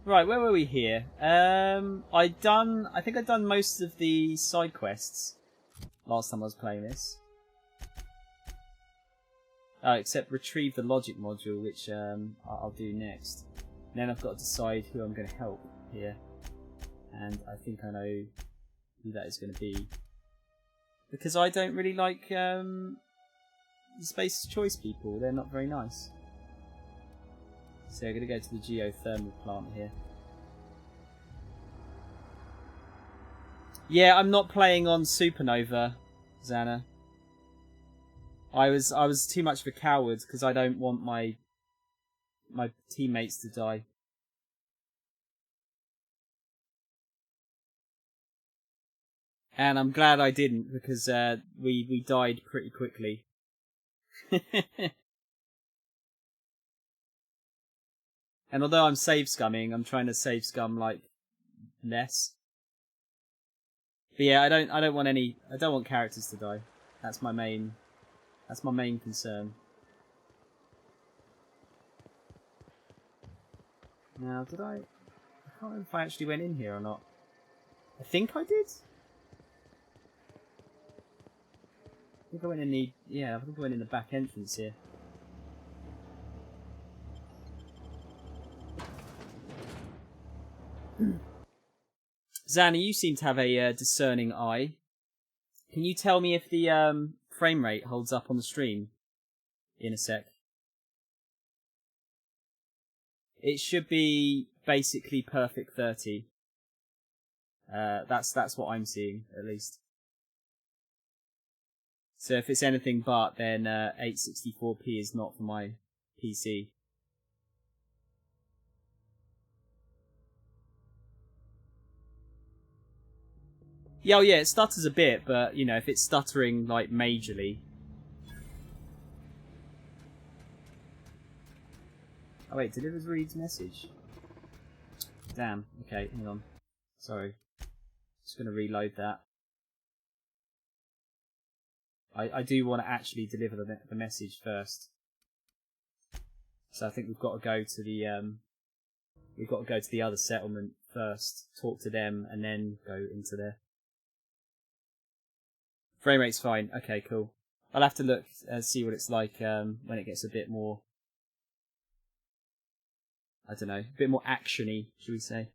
Right, where were we here? I think I'd done most of the side quests last time I was playing this. Except retrieve the logic module, which I'll do next. And then I've got to decide who I'm going to help here. And I think I know who that is going to be. Because I don't really like the Space Choice people. They're not very nice. So I'm going to go to the geothermal plant here. Yeah, I'm not playing on Supernova, Xana. I was too much of a coward because I don't want my teammates to die. And I'm glad I didn't because we died pretty quickly. And although I'm save scumming, I'm trying to save scum like less. But yeah, I don't want characters to die. That's my main concern. Now, I can't remember if I actually went in here or not. I think I did. I think I went in the back entrance here. Xana, you seem to have a discerning eye. Can you tell me if the frame rate holds up on the stream in a sec? It should be basically perfect 30. That's what I'm seeing, at least. So if it's anything but, then 864p is not for my PC. Yeah, yeah, it stutters a bit, but, you know, if it's stuttering, like, majorly... Oh, wait, delivers Reed's message. Damn, okay, hang on. Sorry. Just going to reload that. I do want to actually deliver the message first. So I think we've got to go to the other settlement first, talk to them, and then go into there. Frame rate's fine. Okay, cool. I'll have to look and see what it's like when it gets a bit more, I don't know, a bit more action-y, should we say.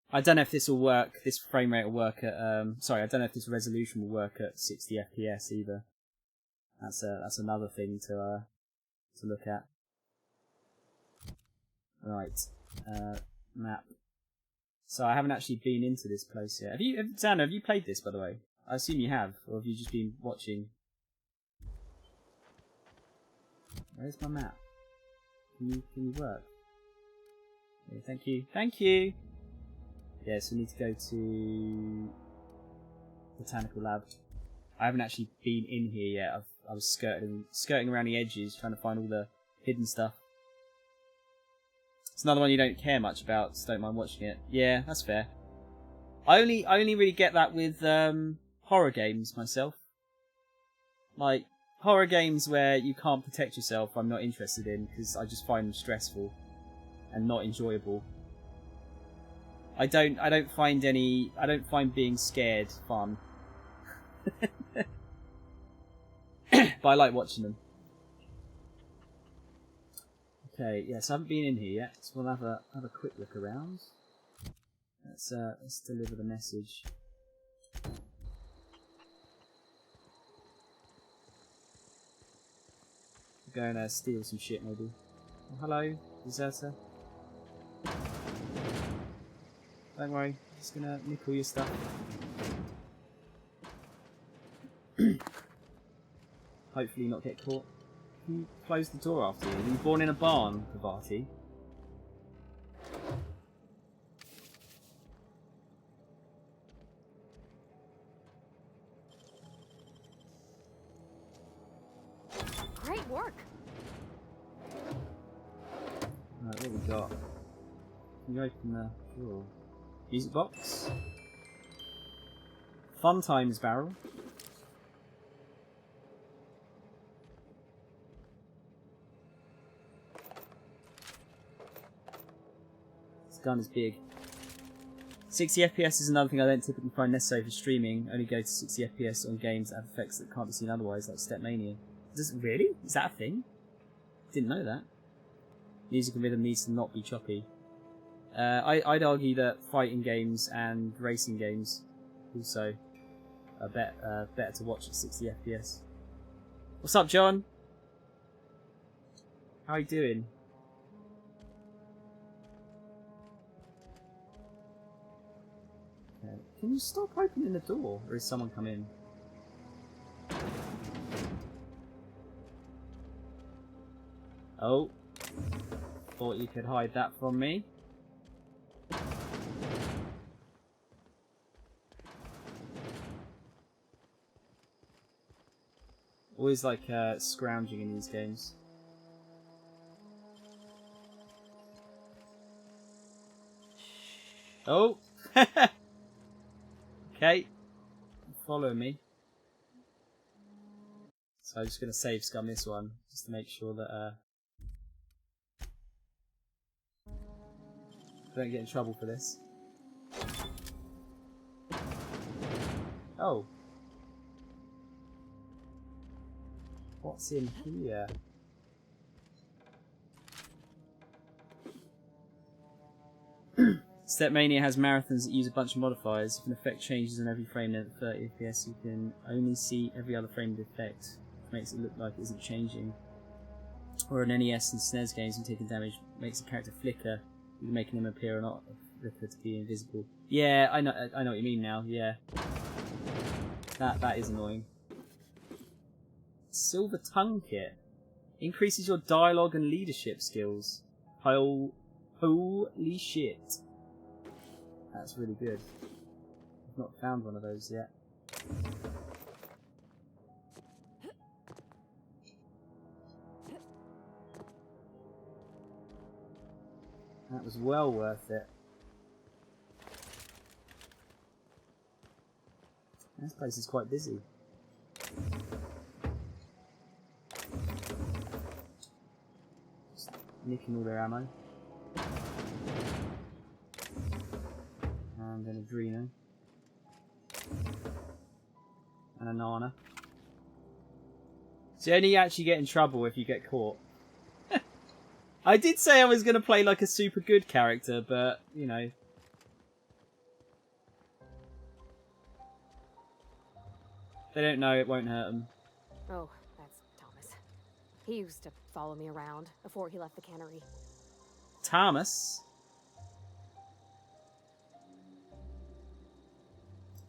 I don't know if this will work, this frame rate will work at, sorry, I don't know if this resolution will work at 60 FPS either. That's another thing to look at. Right, map. So I haven't actually been into this place yet. Xana, have you played this, by the way? I assume you have, or have you just been watching? Where's my map? Can you work? Yeah, thank you. Thank you! Yeah, so we need to go to Botanical Lab. I haven't actually been in here yet. I was skirting around the edges, trying to find all the hidden stuff. It's another one you don't care much about, so don't mind watching it. Yeah, that's fair. I only really get that with horror games myself. Like, horror games where you can't protect yourself, I'm not interested in, because I just find them stressful and not enjoyable. I don't find being scared fun. But I like watching them. Okay, yes, I haven't been in here yet, so we'll have a quick look around. Let's deliver the message. Go and steal some shit, maybe. Oh, hello, deserter. Don't worry, just gonna nick all your stuff. Hopefully not get caught. Can you close the door after you? Were you born in a barn, Pavati? Great work. Right, what we got? Can you open the drawer? Music box. Fun Times barrel. This gun is big. 60 FPS is another thing I don't typically find necessary for streaming. Only go to 60 FPS on games that have effects that can't be seen otherwise, like Stepmania. Really? Is that a thing? Didn't know that. Music and rhythm needs to not be choppy. I'd argue that fighting games and racing games also are better to watch at 60 FPS. What's up, John? How are you doing? Okay. Can you stop opening the door, or is someone come in? Oh. Thought you could hide that from me. Always like scrounging in these games. Oh! Okay. Follow me. So I'm just going to save scum this one, just to make sure that I don't get in trouble for this. Oh. What's in here? Stepmania has marathons that use a bunch of modifiers. If an effect changes in every frame at 30 FPS, you can only see every other frame of the effect, which makes it look like it isn't changing. Or in NES and SNES games, when taking damage makes a character flicker, making him appear or not flicker to be invisible. Yeah, I know what you mean now. Yeah, that is annoying. Silver Tongue Kit increases your dialogue and leadership skills. Holy shit! That's really good. I've not found one of those yet. That was well worth it. This place is quite busy. Just nicking all their ammo. And an Adreno. And a Nana. So you only actually get in trouble if you get caught. I did say I was going to play like a super good character, but, you know. They don't know, it won't hurt them. Oh, that's Thomas. He used to follow me around before he left the cannery. Thomas?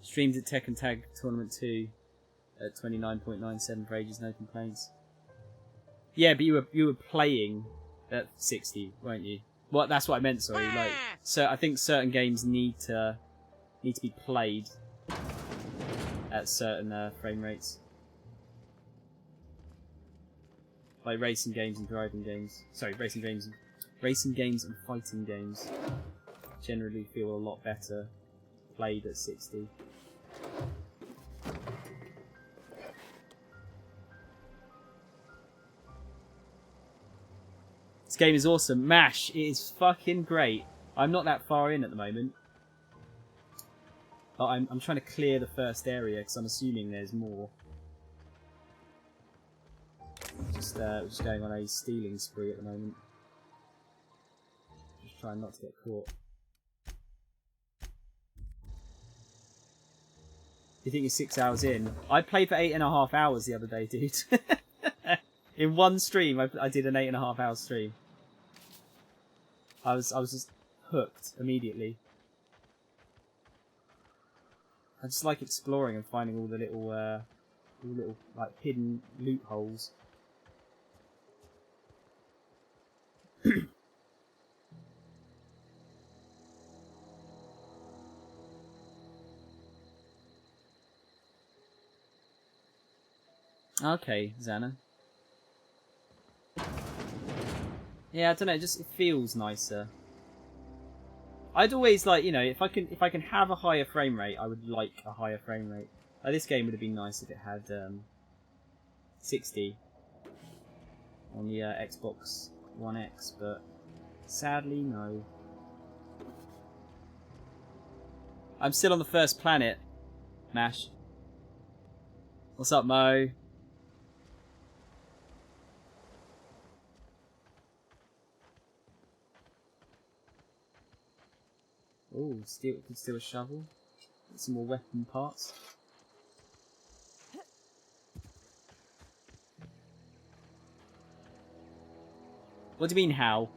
Streamed at Tekken Tag Tournament 2 at 29.97 for ages, no complaints. Yeah, but you were playing at 60, weren't you? Well, that's what I meant, sorry. Like, so I think certain games need to be played at certain frame rates. Like racing games and driving games. Sorry, racing games and fighting games generally feel a lot better played at 60. This game is awesome. MASH, it is fucking great. I'm not that far in at the moment. But I'm trying to clear the first area because I'm assuming there's more. Just going on a stealing spree at the moment. Just trying not to get caught. You think you're 6 hours in? I played for 8.5 hours the other day, dude. In one stream, I did an 8.5 hour stream. I was just hooked immediately. I just like exploring and finding all the little like hidden loopholes. Okay, Xana. Yeah, I don't know. It feels nicer. I'd always like, you know, if I can have a higher frame rate, I would like a higher frame rate. Like, this game would have been nice if it had 60 on the Xbox One X, but sadly no. I'm still on the first planet, Mash. What's up, Mo? Oh, could steal a shovel. Get some more weapon parts. What do you mean, how?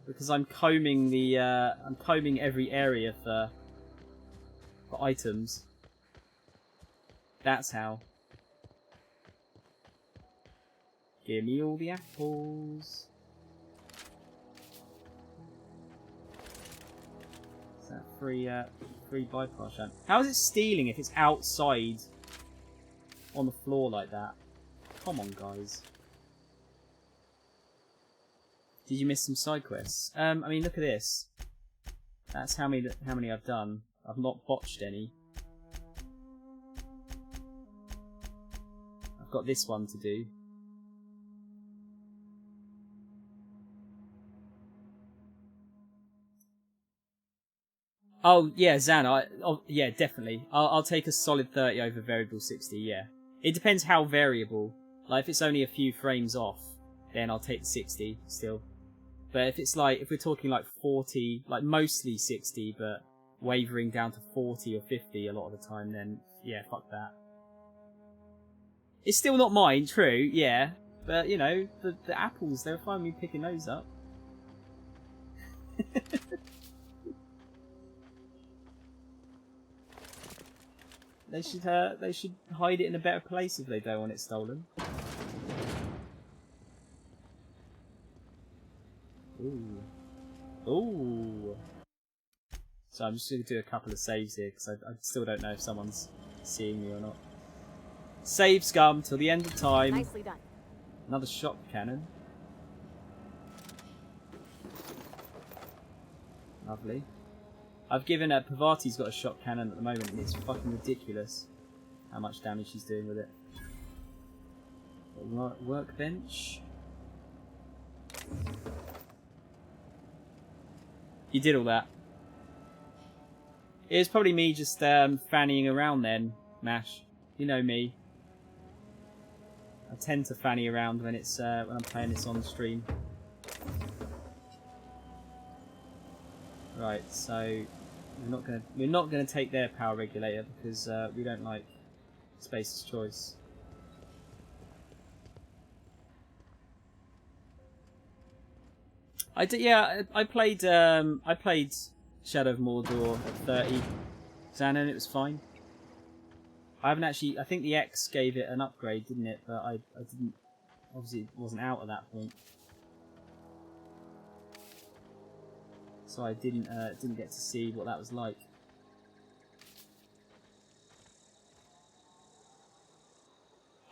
Because I'm combing the I'm combing every area for items. That's how. Give me all the apples. Is that free bypass shot? How is it stealing if it's outside on the floor like that? Come on, guys. Did you miss some side quests? I mean, look at this. That's how many I've done. I've not botched any. I've got this one to do. Oh yeah, Zan. Yeah, definitely. I'll take a solid 30 over variable 60. Yeah, it depends how variable. Like if it's only a few frames off, then I'll take the 60 still. But if it's like, if we're talking like 40, like mostly 60, but wavering down to 40 or 50 a lot of the time, then yeah, fuck that. It's still not mine, true, yeah. But, you know, the apples, they're fine with me picking those up. They should hide it in a better place if they don't want it stolen. Ooh. Ooh. So I'm just going to do a couple of saves here, because I still don't know if someone's seeing me or not. Save scum till the end of time. Nicely done. Another shot cannon. Lovely. I've given Pavati's got a shot cannon at the moment, and it's fucking ridiculous how much damage she's doing with it. Workbench. You did all that. It was probably me just fannying around then, Mash. You know me. I tend to fanny around when it's when I'm playing this on stream. Right, so we're not gonna take their power regulator because we don't like Space's choice. I played Shadow of Mordor at 30, Xana, and it was fine. I haven't actually. I think the X gave it an upgrade, didn't it? But I didn't. Obviously, it wasn't out at that point, so I didn't get to see what that was like.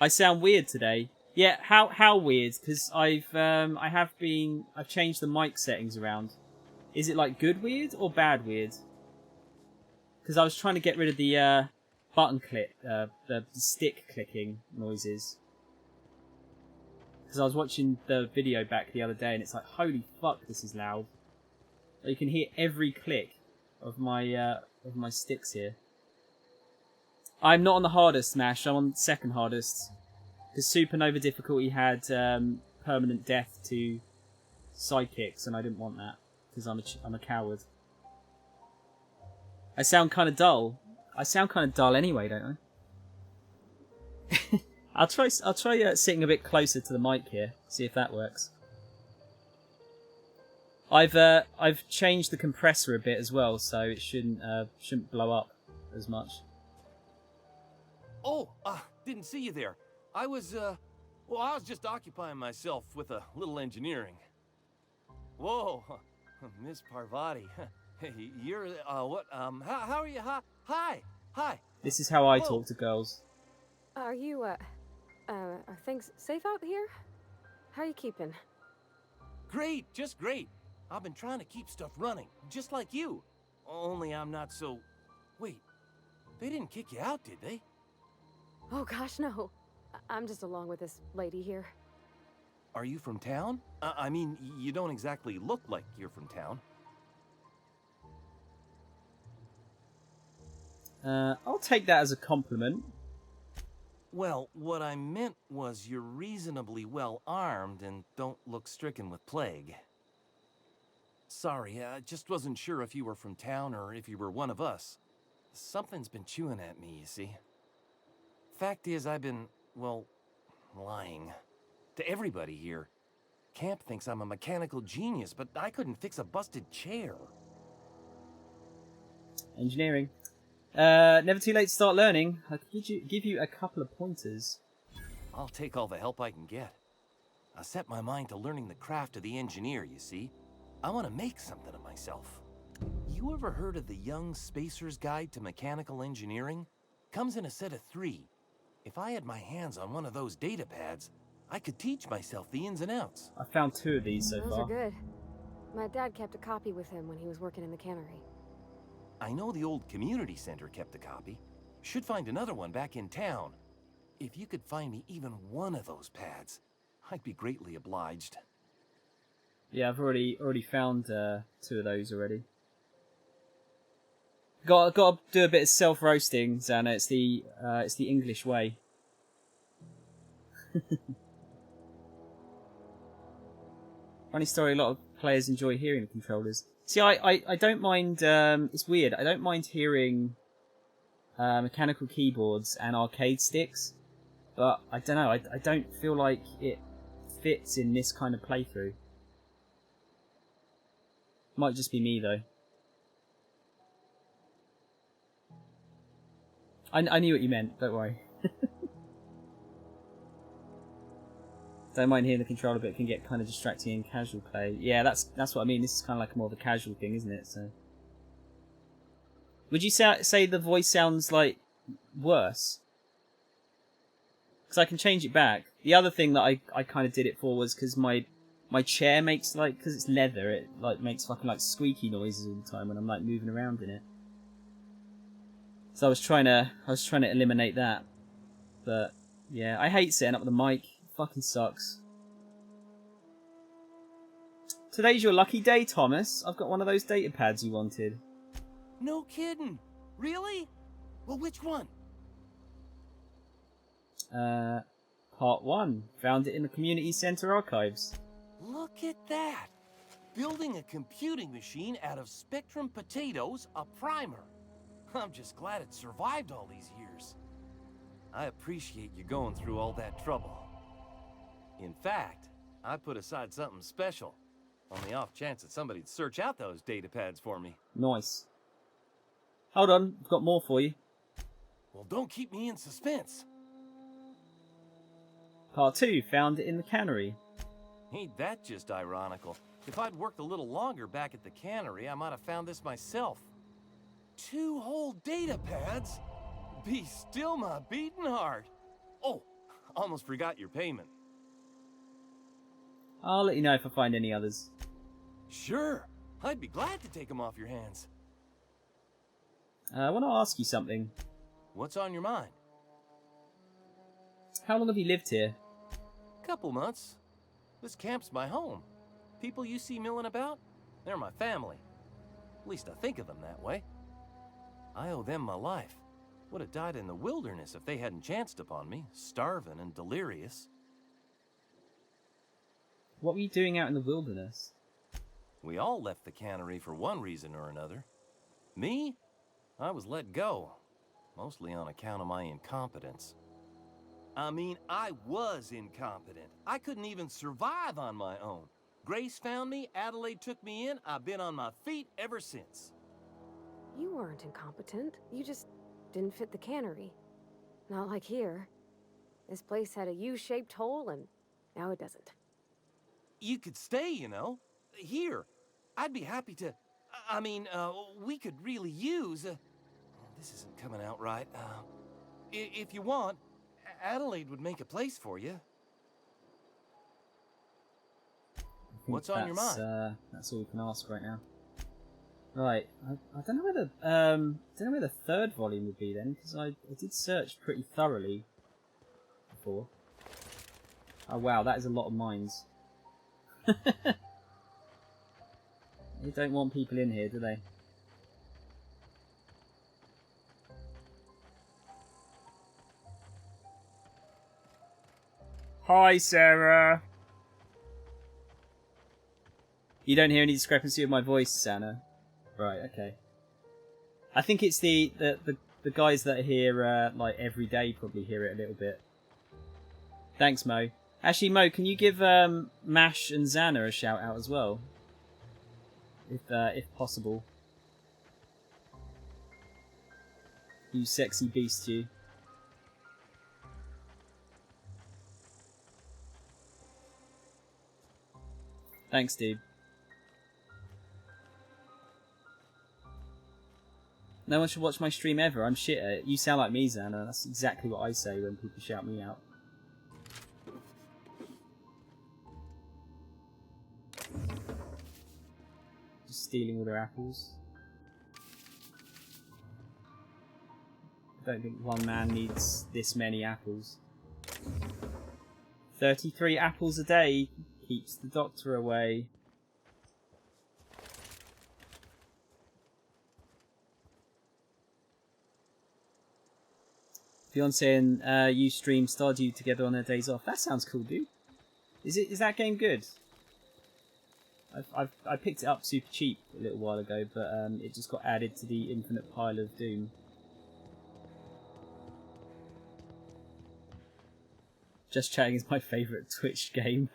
I sound weird today. Yeah, how weird? Because I've changed the mic settings around. Is it like good weird or bad weird? Because I was trying to get rid of the button click, the stick clicking noises. Because I was watching the video back the other day, and it's like, holy fuck, this is loud. You can hear every click of my sticks here. I'm not on the hardest, Smash. I'm on second hardest. Because Supernova difficulty had permanent death to sidekicks, and I didn't want that because I'm a coward. I sound kind of dull. I sound kind of dull anyway, don't I? I'll try sitting a bit closer to the mic here, see if that works. I've changed the compressor a bit as well, so it shouldn't blow up as much. Oh, didn't see you there. I was just occupying myself with a little engineering. Whoa, Miss Parvati, you're what? How are you? Hi. This is how I talk to girls. Are you, are things safe out here? How are you keeping? Great, just great. I've been trying to keep stuff running, just like you. Only I'm not so... Wait, they didn't kick you out, did they? Oh gosh, no. I'm just along with this lady here. Are you from town? I mean, you don't exactly look like you're from town. I'll take that as a compliment. Well, what I meant was you're reasonably well armed and don't look stricken with plague. Sorry, I just wasn't sure if you were from town or if you were one of us. Something's been chewing at me, you see. Fact is, I've been, well, lying. To everybody here. Camp thinks I'm a mechanical genius, but I couldn't fix a busted chair. Engineering. Never too late to start learning. I could give you a couple of pointers. I'll take all the help I can get. I set my mind to learning the craft of the engineer, you see. I want to make something of myself. You ever heard of the Young Spacer's Guide to Mechanical Engineering? Comes in a set of 3. If I had my hands on one of those data pads, I could teach myself the ins and outs. I found 2 of these so Those far. are good. My dad kept a copy with him when he was working in the cannery. I know the old community center kept a copy. Should find another one back in town. If you could find me even one of those pads, I'd be greatly obliged. Yeah, I've already found 2 of those already. Got to do a bit of self-roasting, Xana. It's the English way. Funny story, a lot of players enjoy hearing the controllers. See, I don't mind, it's weird, I don't mind hearing mechanical keyboards and arcade sticks, but I don't know, I don't feel like it fits in this kind of playthrough. Might just be me, though. I knew what you meant, don't worry. Don't mind hearing the controller, but it can get kind of distracting in casual play. Yeah, that's what I mean. This is kind of like more of a casual thing, isn't it? So, would you say the voice sounds like worse? Because I can change it back. The other thing that I kind of did it for was because my chair makes like, because it's leather, it like makes fucking like squeaky noises all the time when I'm like moving around in it. So I was trying to eliminate that, but yeah, I hate setting up the mic. Fucking sucks. Today's your lucky day, Thomas. I've got one of those data pads you wanted. No kidding. Really? Well, which one? Part 1. Found it in the community center archives. Look at that. Building a computing machine out of Spectrum potatoes, a primer. I'm just glad it survived all these years. I appreciate you going through all that trouble. In fact, I put aside something special, on the off chance that somebody'd search out those data pads for me. Nice. Hold on, I've got more for you. Well, don't keep me in suspense. Part 2, found it in the cannery. Ain't that just ironical? If I'd worked a little longer back at the cannery, I might have found this myself. 2 whole data pads? Be still my beating heart. Oh, almost forgot your payment. I'll let you know if I find any others. Sure, I'd be glad to take them off your hands. I want to ask you something. What's on your mind? How long have you lived here? Couple months. This camp's my home. People you see milling about, they're my family. At least I think of them that way. I owe them my life. Would have died in the wilderness if they hadn't chanced upon me, starving and delirious. What were you doing out in the wilderness? We all left the cannery for one reason or another. Me? I was let go, mostly on account of my incompetence. I mean, I was incompetent. I couldn't even survive on my own. Grace found me, Adelaide took me in, I've been on my feet ever since. You weren't incompetent. You just didn't fit the cannery. Not like here. This place had a U-shaped hole, and now it doesn't. You could stay, you know. Here. I'd be happy to... I mean, we could really use... this isn't coming out right. If you want, Adelaide would make a place for you. What's on your mind? That's all we can ask right now. Right, I don't know where the 3rd volume would be then, because I did search pretty thoroughly before. Oh wow, that is a lot of mines. They don't want people in here, do they? Hi, Sarah! You don't hear any discrepancy with my voice, Santa? Right, okay. I think it's the guys that are here like every day probably hear it a little bit. Thanks, Mo. Actually, Mo, can you give Mash and Xana a shout out as well, if possible? You sexy beast, you. Thanks, dude. No one should watch my stream ever. I'm shit at it. You sound like me, Xana. That's exactly what I say when people shout me out. Just stealing all their apples. I don't think one man needs this many apples. 33 apples a day keeps the doctor away. Fiance and you stream Stardew together on their days off. That sounds cool, dude. Is that game good? I picked it up super cheap a little while ago, but it just got added to the infinite pile of doom. Just Chatting is my favourite Twitch game.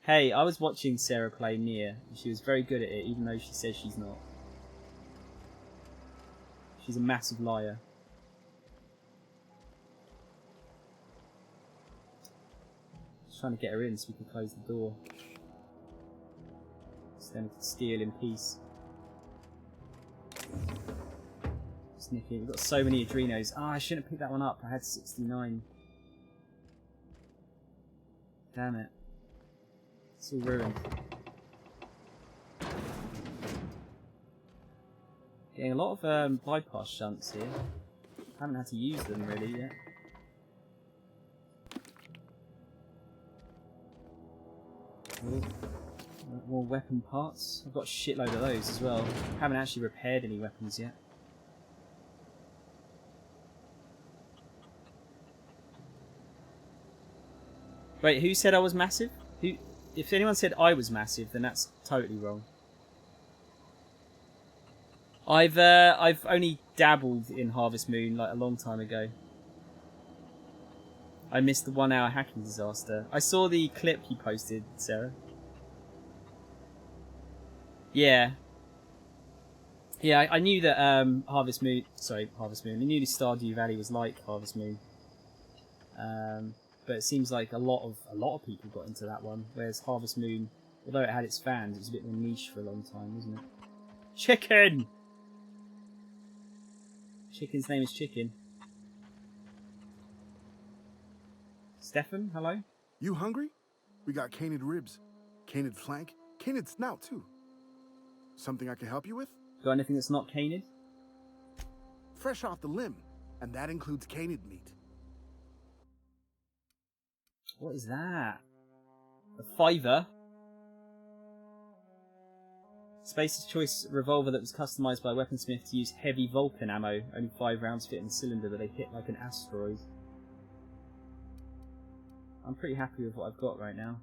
Hey, I was watching Sarah play Nier, and she was very good at it, even though she says she's not. She's a massive liar. Just trying to get her in so we can close the door. So then we can steal in peace. Sniffy. We've got so many Adrenos. Ah, I shouldn't have picked that one up. I had 69. Damn it. It's all ruined. Getting a lot of bypass shunts here. Haven't had to use them really yet. Ooh. More weapon parts. I've got a shitload of those as well. Haven't actually repaired any weapons yet. Wait, who said I was massive? If anyone said I was massive, then that's totally wrong. I've only dabbled in Harvest Moon like a long time ago. I missed the 1 hour hacking disaster. I saw the clip you posted, Sarah. Yeah. Yeah, I knew that Harvest Moon. I knew the Stardew Valley was like Harvest Moon. But it seems like a lot of people got into that one, whereas Harvest Moon, although it had its fans, it was a bit more niche for a long time, wasn't it? Chicken! Chicken's name is Chicken. Stefan, hello? You hungry? We got canid ribs, canid flank, canid snout too. Something I can help you with? Got anything that's not canid? Fresh off the limb, and that includes canid meat. What is that? A fiver? Space's Choice revolver that was customised by a weaponsmith to use heavy Vulcan ammo. Only 5 rounds fit in the cylinder, but they hit like an asteroid. I'm pretty happy with what I've got right now.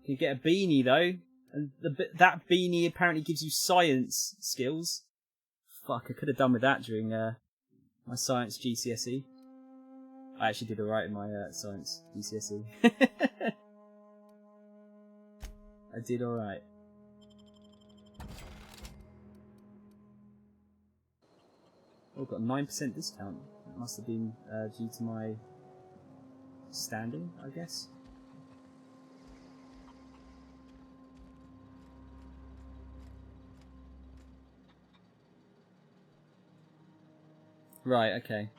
Can you get a beanie though? And that beanie apparently gives you science skills. Fuck, I could have done with that during my science GCSE. I actually did alright in my science GCSE. I did alright. Oh, got a 9% discount. That must have been due to my standing, I guess. Right, okay.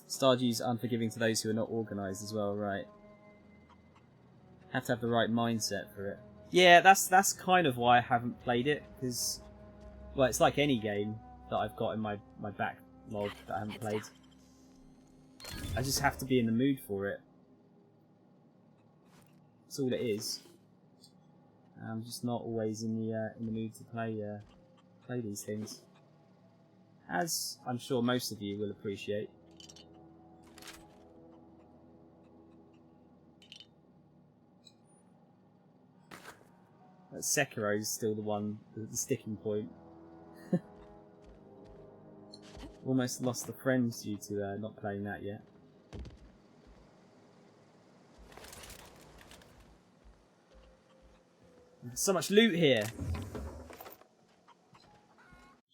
Stardew's unforgiving to those who are not organised as well, right. Have to have the right mindset for it. Yeah, that's kind of why I haven't played it, because, well, it's like any game. that I've got in my backlog that I haven't Heads played. down. I just have to be in the mood for it. That's all it is. I'm just not always in the mood to play these things, as I'm sure most of you will appreciate. But Sekiro is still the one, the sticking point. Almost lost a friend due to not playing that yet. There's so much loot here.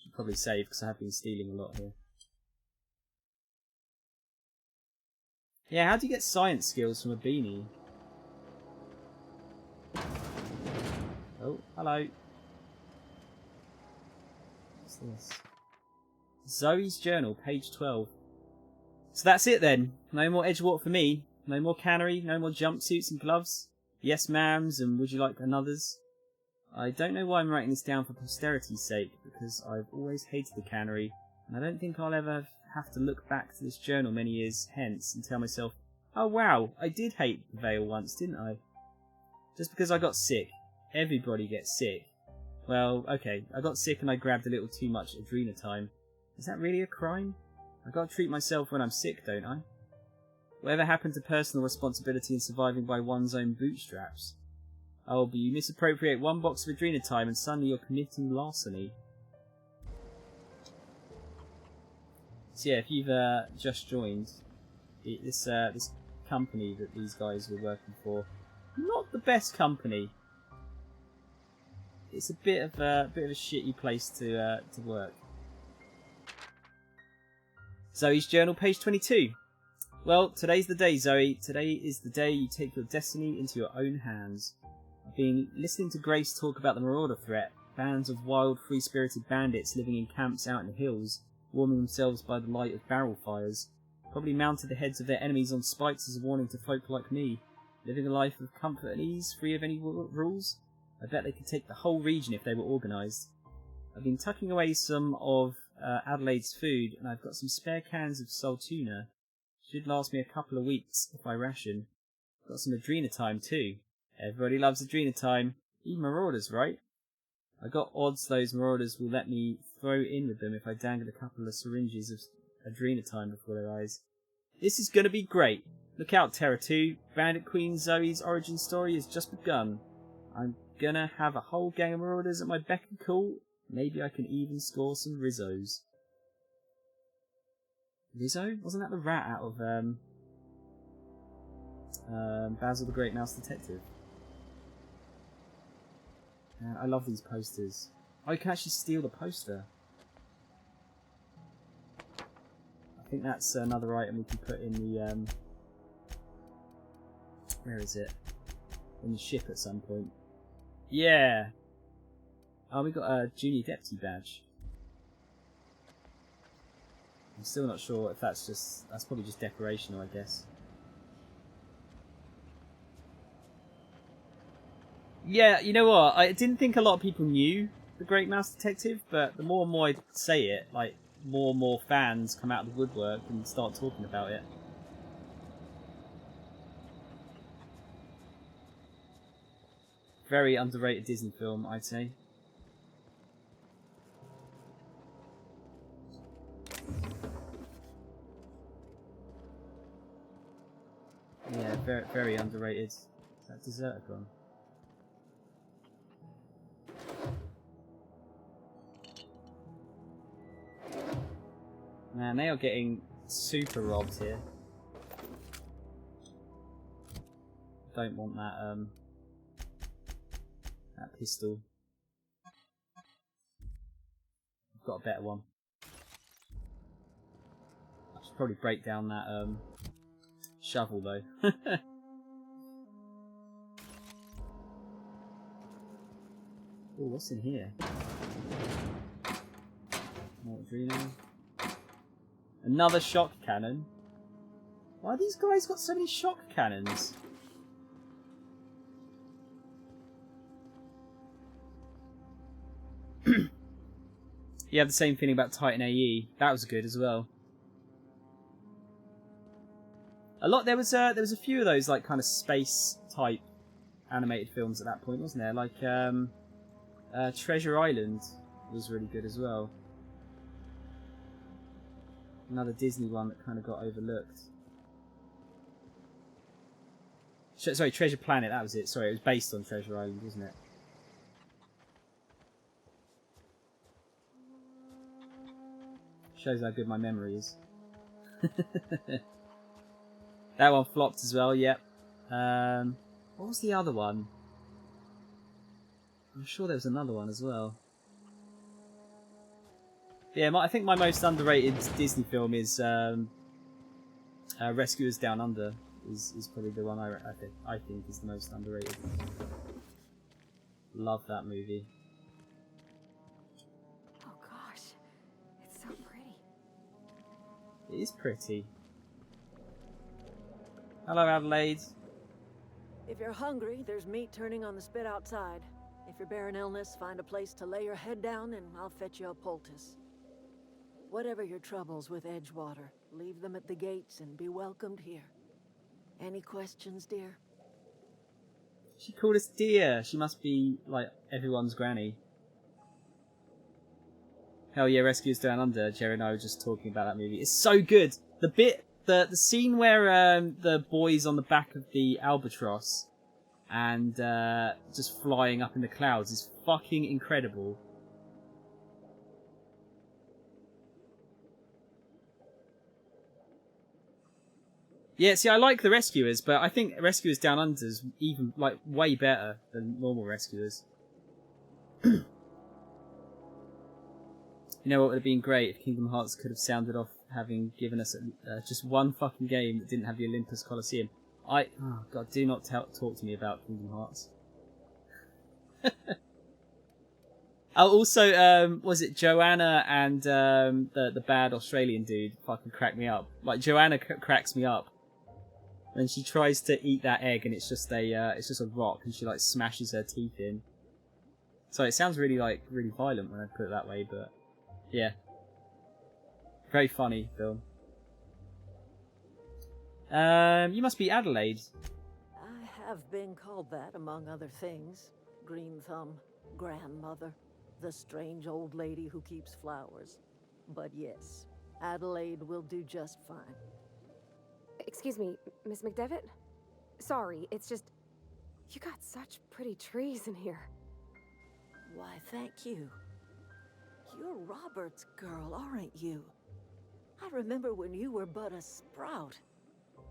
Should probably save because I have been stealing a lot here. Yeah, how do you get science skills from a beanie? Oh, hello. What's this? Zoe's journal, page 12. So that's it then. No more Edgewater for me. No more cannery, no more jumpsuits and gloves. Yes, ma'ams, and would you like another's? I don't know why I'm writing this down for posterity's sake, because I've always hated the cannery, and I don't think I'll ever have to look back to this journal many years hence and tell myself, oh wow, I did hate the Vale once, didn't I? Just because I got sick. Everybody gets sick. Well, okay, I got sick and I grabbed a little too much adrenatime. Is that really a crime? I gotta treat myself when I'm sick, don't I? Whatever happened to personal responsibility and surviving by one's own bootstraps? Oh, but you misappropriate one box of adrenatime and suddenly you're committing larceny. So yeah, if you've just joined, this company that these guys were working for, not the best company. It's a bit of a shitty place to work. Zoe's journal, page 22. Well, today's the day, Zoe. Today is the day you take your destiny into your own hands. I've been listening to Grace talk about the Marauder threat. Bands of wild, free-spirited bandits living in camps out in the hills, warming themselves by the light of barrel fires. Probably mounted the heads of their enemies on spikes as a warning to folk like me. Living a life of comfort and ease, free of any rules. I bet they could take the whole region if they were organised. I've been tucking away some of Adelaide's food, and I've got some spare cans of sole tuna. Should last me a couple of weeks if I ration. Got some adrenatime too. Everybody loves adrenatime. Even marauders, right? I got odds those marauders will let me throw in with them if I dangle a couple of syringes of adrenatime before their eyes. This is gonna be great. Look out, Terra 2. Bandit Queen Zoe's origin story has just begun. I'm gonna have a whole gang of marauders at my beck and call. Maybe I can even score some Rizzos. Rizzo? Wasn't that the rat out of Basil the Great Mouse Detective? I love these posters. Oh, you can actually steal the poster. I think that's another item we can put in the where is it? In the ship at some point. Yeah. Oh, we got a junior deputy badge. I'm still not sure if that's probably just decorational, I guess. Yeah, you know what? I didn't think a lot of people knew the Great Mouse Detective, but the more and more I say it, like, more and more fans come out of the woodwork and start talking about it. Very underrated Disney film, I'd say. Yeah, very, very underrated. Is that Deserticon? Man, they are getting super robbed here. Don't want that that pistol. I've got a better one. I should probably break down that shovel though. Oh, what's in here? More adrenaline. Another shock cannon. Why have these guys got so many shock cannons? You have the same feeling about Titan AE. That was good as well. There was a few of those like kind of space type animated films at that point, wasn't there? Like Treasure Island was really good as well. Another Disney one that kind of got overlooked. Sorry, Treasure Planet, that was it. Sorry, it was based on Treasure Island, wasn't it? Shows how good my memory is. That one flopped as well, yep. What was the other one? I'm sure there was another one as well. Yeah, I think my most underrated Disney film is Rescuers Down Under. Is probably the one I think is the most underrated. Love that movie. Oh gosh, it's so pretty. It is pretty. Hello, Adelaide. If you're hungry, there's meat turning on the spit outside. If you're bearing illness, find a place to lay your head down and I'll fetch you a poultice. Whatever your troubles with Edgewater, leave them at the gates and be welcomed here. Any questions, dear? She called us dear. She must be, like, everyone's granny. Hell yeah, Rescuers Down Under. Jerry and I were just talking about that movie. It's so good. The scene where the boy's on the back of the albatross and just flying up in the clouds is fucking incredible. Yeah, see, I like The Rescuers, but I think Rescuers Down Under is even, like, way better than normal Rescuers. You know what would have been great if Kingdom Hearts could have sounded off having given us just one fucking game that didn't have the Olympus Coliseum. Oh god, do not talk to me about Kingdom Hearts. Oh, also, was it Joanna and the bad Australian dude fucking cracked me up. Like, Joanna cracks me up. When she tries to eat that egg and it's just a rock and she like smashes her teeth in. So it sounds really violent when I put it that way, but yeah. Very funny film. You must be Adelaide. I have been called that, among other things. Green Thumb, grandmother, the strange old lady who keeps flowers. But yes, Adelaide will do just fine. Excuse me, Miss McDevitt? Sorry, it's just... You got such pretty trees in here. Why, thank you. You're Robert's girl, aren't you? I remember when you were but a sprout.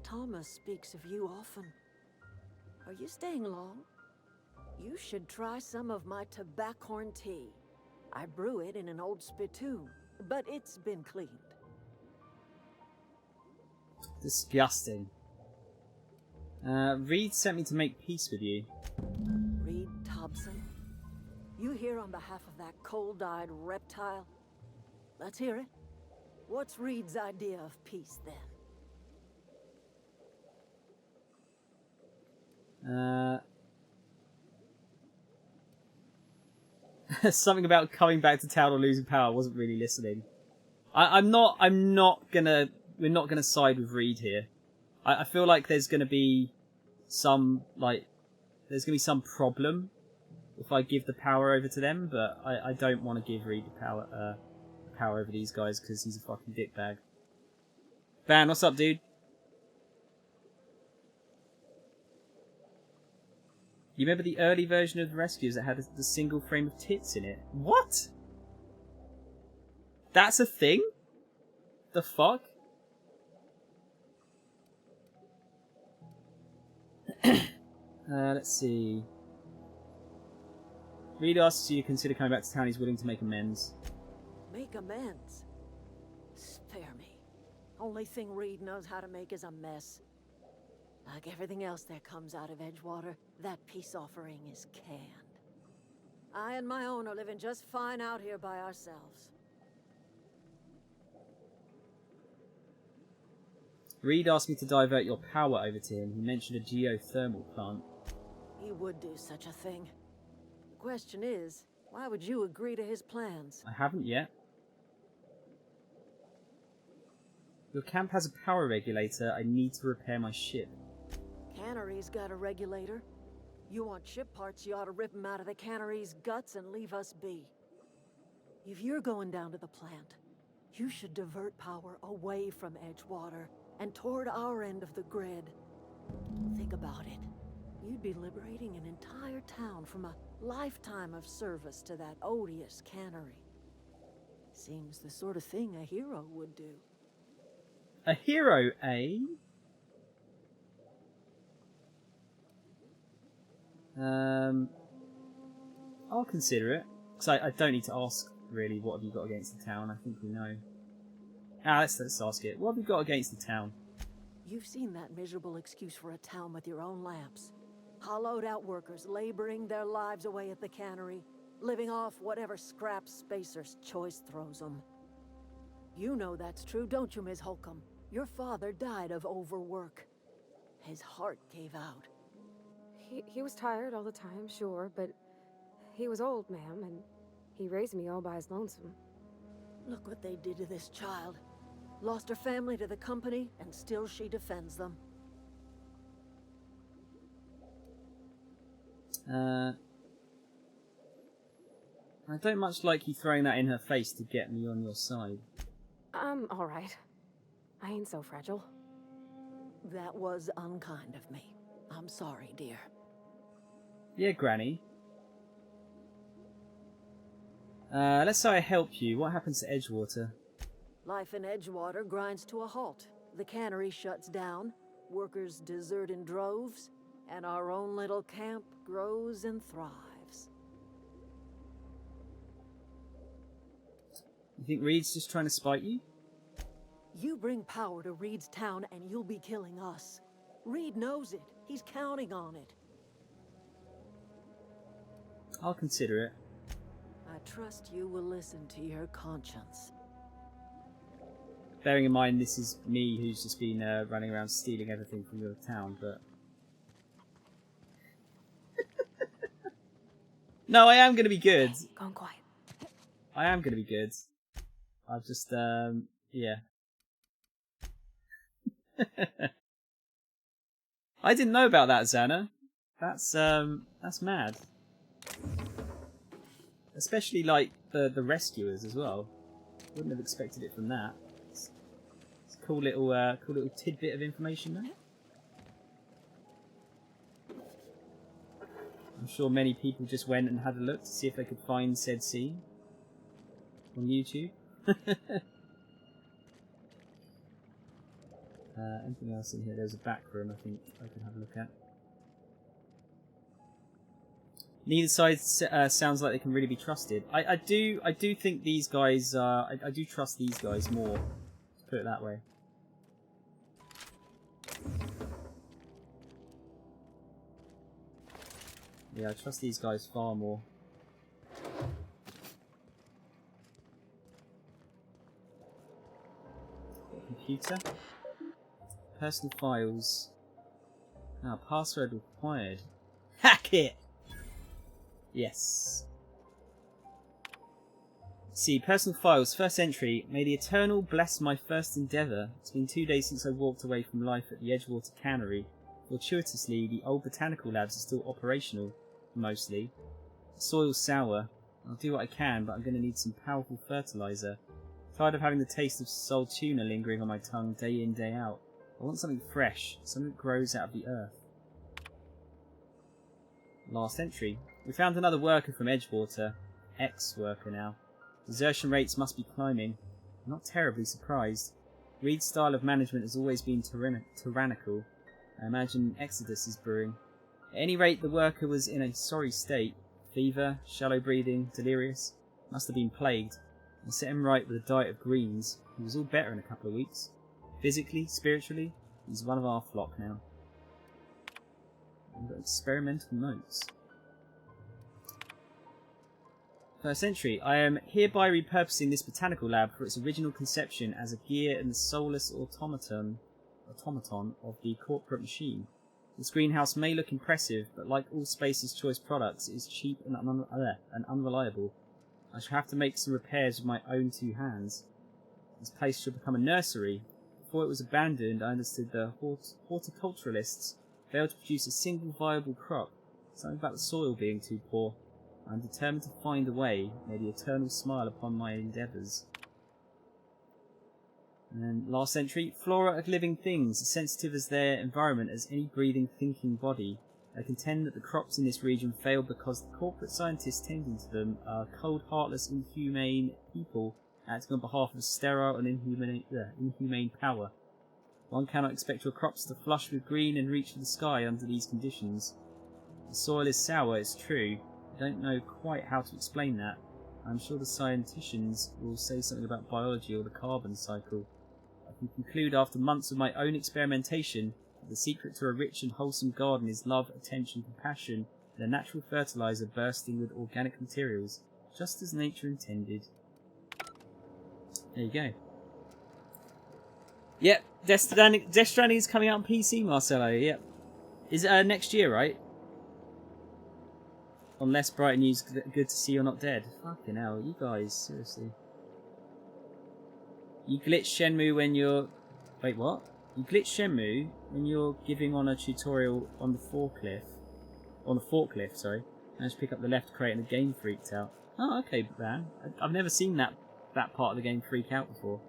Thomas speaks of you often. Are you staying long? You should try some of my tobaccorn tea. I brew it in an old spittoon, but it's been cleaned. Disgusting. Reed sent me to make peace with you. Reed Thompson? You here on behalf of that cold-eyed reptile? Let's hear it. What's Reed's idea of peace, then? Something about coming back to town or losing power. I wasn't really listening. We're not gonna side with Reed here. I feel like there's gonna be some problem if I give the power over to them, but I don't want to give Reed the power over these guys because he's a fucking dickbag. Van, what's up, dude? You remember the early version of the Rescuers that had the single frame of tits in it? What? That's a thing? The fuck? Let's see. Reed asks you to consider coming back to town. He's willing to make amends. Make amends? Spare me. Only thing Reed knows how to make is a mess. Like everything else that comes out of Edgewater, that peace offering is canned. I and my own are living just fine out here by ourselves. Reed asked me to divert your power over to him. He mentioned a geothermal plant. He would do such a thing. The question is, why would you agree to his plans? I haven't yet. Your camp has a power regulator. I need to repair my ship. Cannery's got a regulator. You want ship parts, you ought to rip them out of the cannery's guts and leave us be. If you're going down to the plant, you should divert power away from Edgewater and toward our end of the grid. Think about it. You'd be liberating an entire town from a lifetime of service to that odious cannery. Seems the sort of thing a hero would do. A hero, eh? I'll consider it. Because I don't need to ask, really, what have you got against the town? I think we know. Let's ask it. What have you got against the town? You've seen that miserable excuse for a town with your own lamps. Hollowed out workers laboring their lives away at the cannery, living off whatever scrap Spacer's choice throws them. You know that's true, don't you, Ms. Holcomb? Your father died of overwork. His heart gave out. He was tired all the time, sure, but he was old, ma'am, and he raised me all by his lonesome. Look what they did to this child. Lost her family to the company, and still she defends them. I don't much like you throwing that in her face to get me on your side. I'm alright. I ain't so fragile. That was unkind of me. I'm sorry, dear. Yeah, Granny. Let's say I help you. What happens to Edgewater? Life in Edgewater grinds to a halt. The cannery shuts down, workers desert in droves, and our own little camp grows and thrives. You think Reed's just trying to spite you? You bring power to Reed's town and you'll be killing us. Reed knows it. He's counting on it. I'll consider it. I trust you will listen to your conscience. Bearing in mind this is me who's just been running around stealing everything from your town, but... No, I am going to be good. Hey, gone quiet. I am going to be good. I've just, yeah. I didn't know about that, Xana. That's mad. Especially, like, the rescuers as well. Wouldn't have expected it from that. It's a cool little tidbit of information there. I'm sure many people just went and had a look to see if they could find said scene on YouTube. Anything else in here? There's a back room I think I can have a look at. Neither side sounds like they can really be trusted. I do think these guys I do trust these guys more, to put it that way. Yeah, I trust these guys far more. Computer. Personal files. Password required. Hack it! Yes. See, personal files, first entry. May the Eternal bless my first endeavour. It's been 2 days since I walked away from life at the Edgewater Cannery. Fortuitously, the old botanical labs are still operational, mostly. The soil's sour. I'll do what I can, but I'm going to need some powerful fertiliser. Tired of having the taste of sold tuna lingering on my tongue day in, day out. I want something fresh, something that grows out of the earth. Last entry. We found another worker from Edgewater. Ex-worker now. Desertion rates must be climbing. I'm not terribly surprised. Reed's style of management has always been tyrannical. I imagine Exodus is brewing. At any rate, the worker was in a sorry state. Fever, shallow breathing, delirious. Must have been plagued. I set him right with a diet of greens. He was all better in a couple of weeks. Physically, spiritually, he's one of our flock now. I've got experimental notes. First entry. I am hereby repurposing this botanical lab for its original conception as a gear and the soulless automaton of the corporate machine. This greenhouse may look impressive, but like all Space's choice products, it is cheap and unreliable. I shall have to make some repairs with my own two hands. This place should become a nursery, before it was abandoned, I understood the horticulturalists failed to produce a single viable crop. Something about the soil being too poor. I'm determined to find a way, may the eternal smile upon my endeavours. And then last entry, flora are living things, as sensitive as their environment as any breathing, thinking body. I contend that the crops in this region fail because the corporate scientists tending to them are cold, heartless, inhumane people acting on behalf of a sterile and inhumane power. One cannot expect your crops to flush with green and reach for the sky under these conditions. The soil is sour, it's true. I don't know quite how to explain that. I'm sure the scienticians will say something about biology or the carbon cycle. I can conclude after months of my own experimentation that the secret to a rich and wholesome garden is love, attention, compassion, and a natural fertilizer bursting with organic materials, just as nature intended. There you go. Yep, Death Stranding is coming out on PC, Marcelo. Yep. Is it next year, right? Unless Brighton News, good to see you're not dead. Fucking hell, you guys, seriously. You glitch Shenmue when you're... Wait, what? You glitch Shenmue when you're giving on a tutorial on the forklift. On the forklift, sorry. Managed to pick up the left crate and the game freaked out. Oh, okay, man. I've never seen that part of the game freak out before.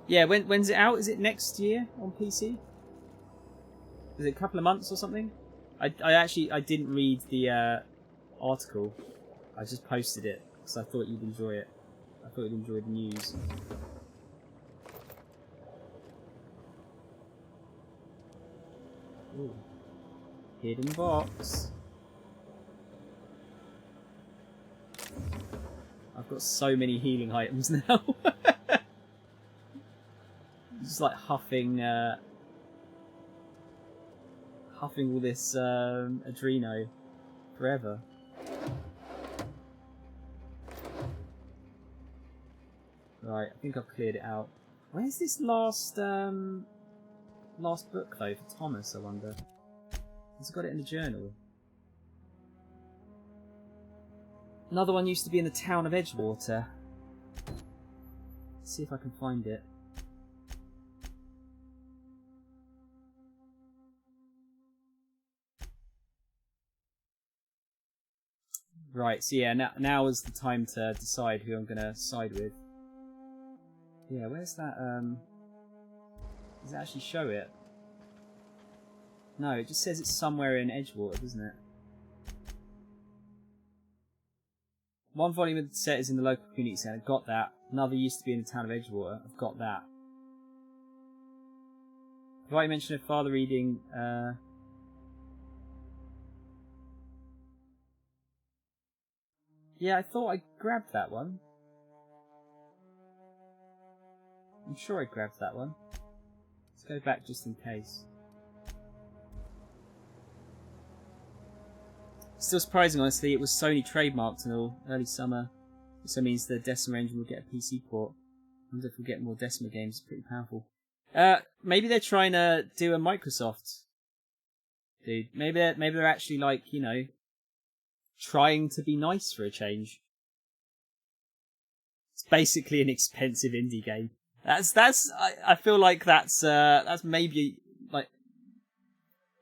Yeah, when's it out? Is it next year on PC? Is it a couple of months or something? I didn't read the article. I just posted it because I thought you'd enjoy it. I thought you'd enjoy the news. Ooh. Hidden box. I've got so many healing items now. Just like huffing all this Adreno forever. Right, I think I've cleared it out. Where's this last book though for Thomas, I wonder? He's got it in the journal. Another one used to be in the town of Edgewater. Let's see if I can find it. Right, so yeah, now is the time to decide who I'm going to side with. Yeah, where's that, does it actually show it? No, it just says it's somewhere in Edgewater, doesn't it? One volume of the set is in the local community centre, got that. Another used to be in the town of Edgewater, I've got that. Have I mentioned a father reading, yeah, I thought I grabbed that one. I'm sure I grabbed that one. Let's go back just in case. Still surprising, honestly, it was Sony trademarked and all, early summer. So means the Decima engine will get a PC port. I wonder if we'll get more Decima games, it's pretty powerful. Maybe they're trying to do a Microsoft. Dude, maybe they're actually like, you know, trying to be nice for a change. It's basically an expensive indie game. I feel like that's maybe like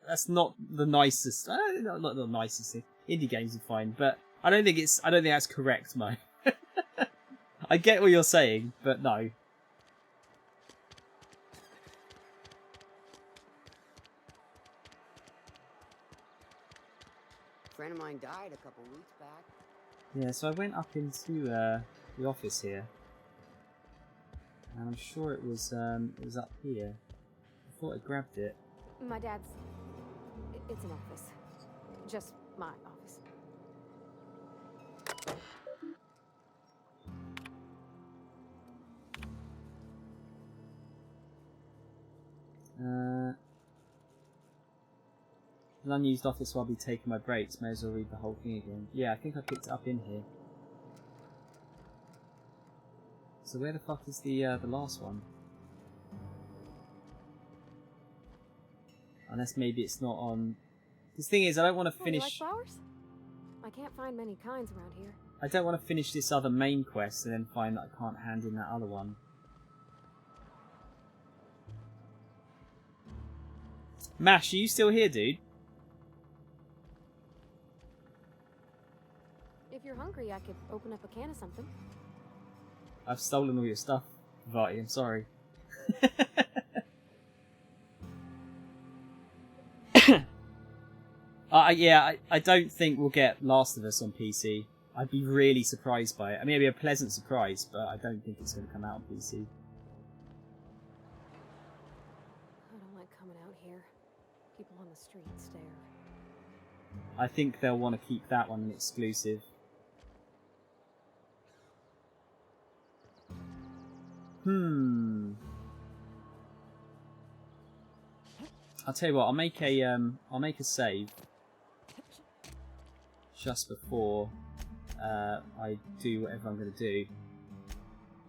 that's not the nicest. Not the nicest thing. Indie games are fine, but I don't think that's correct, Mo. I get what you're saying, but no. A friend of mine died a couple weeks back. Yeah, so I went up into the office here, and I'm sure it was up here. I thought I grabbed it. My dad's... It's an office. Just my office. An unused office while I'll be taking my breaks. May as well read the whole thing again. Yeah, I think I picked it up in here. So where the fuck is the last one? Unless maybe it's not on... The thing is, I don't want to finish... You like flowers? I can't find many kinds around here. I don't want to finish this other main quest and then find that I can't hand in that other one. Mash, are you still here, dude? If you're hungry, I could open up a can of something. I've stolen all your stuff, Varty, I'm sorry. I don't think we'll get Last of Us on PC. I'd be really surprised by it. I mean, it'd be a pleasant surprise, but I don't think it's going to come out on PC. I don't like coming out here. People on the street stare. I think they'll want to keep that one an exclusive. I'll tell you what. I'll make a save just before I do whatever I'm going to do,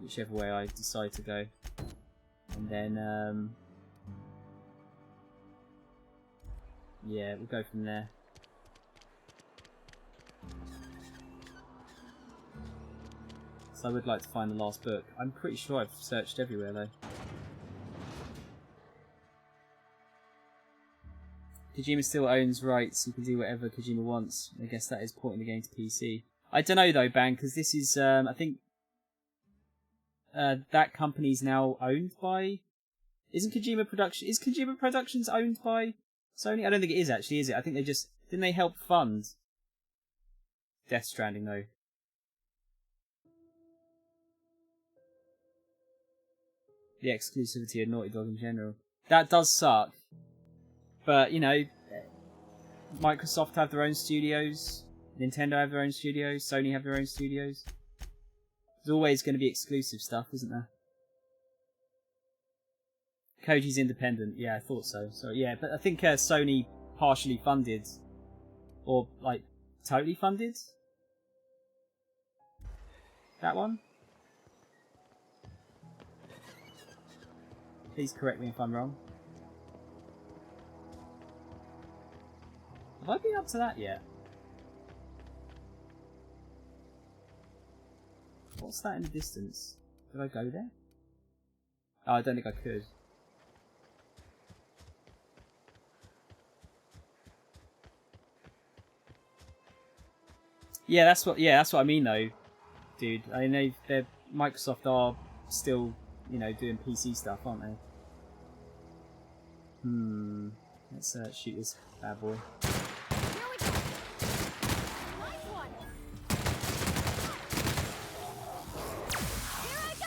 whichever way I decide to go, and then yeah, we'll go from there. So I would like to find the last book. I'm pretty sure I've searched everywhere though. Kojima still owns rights. He can do whatever Kojima wants. I guess that is porting the game to PC. I don't know though, Bang, because this is I think that company's now owned by. Is Kojima Productions owned by Sony? I don't think it is actually, is it? I think they just didn't they help fund Death Stranding though. The exclusivity of Naughty Dog in general. That does suck. But, you know, Microsoft have their own studios, Nintendo have their own studios, Sony have their own studios. There's always going to be exclusive stuff, isn't there? Koji's independent, yeah, I thought so. So, yeah, but I think Sony partially funded, or, like, totally funded that one. Please correct me if I'm wrong. Have I been up to that yet? What's that in the distance? Did I go there? Oh, I don't think I could. Yeah, that's what I mean though, dude. I know Microsoft are still, you know, doing PC stuff, aren't they? Let's shoot this bad boy. Here we go. Nice one. Here I go.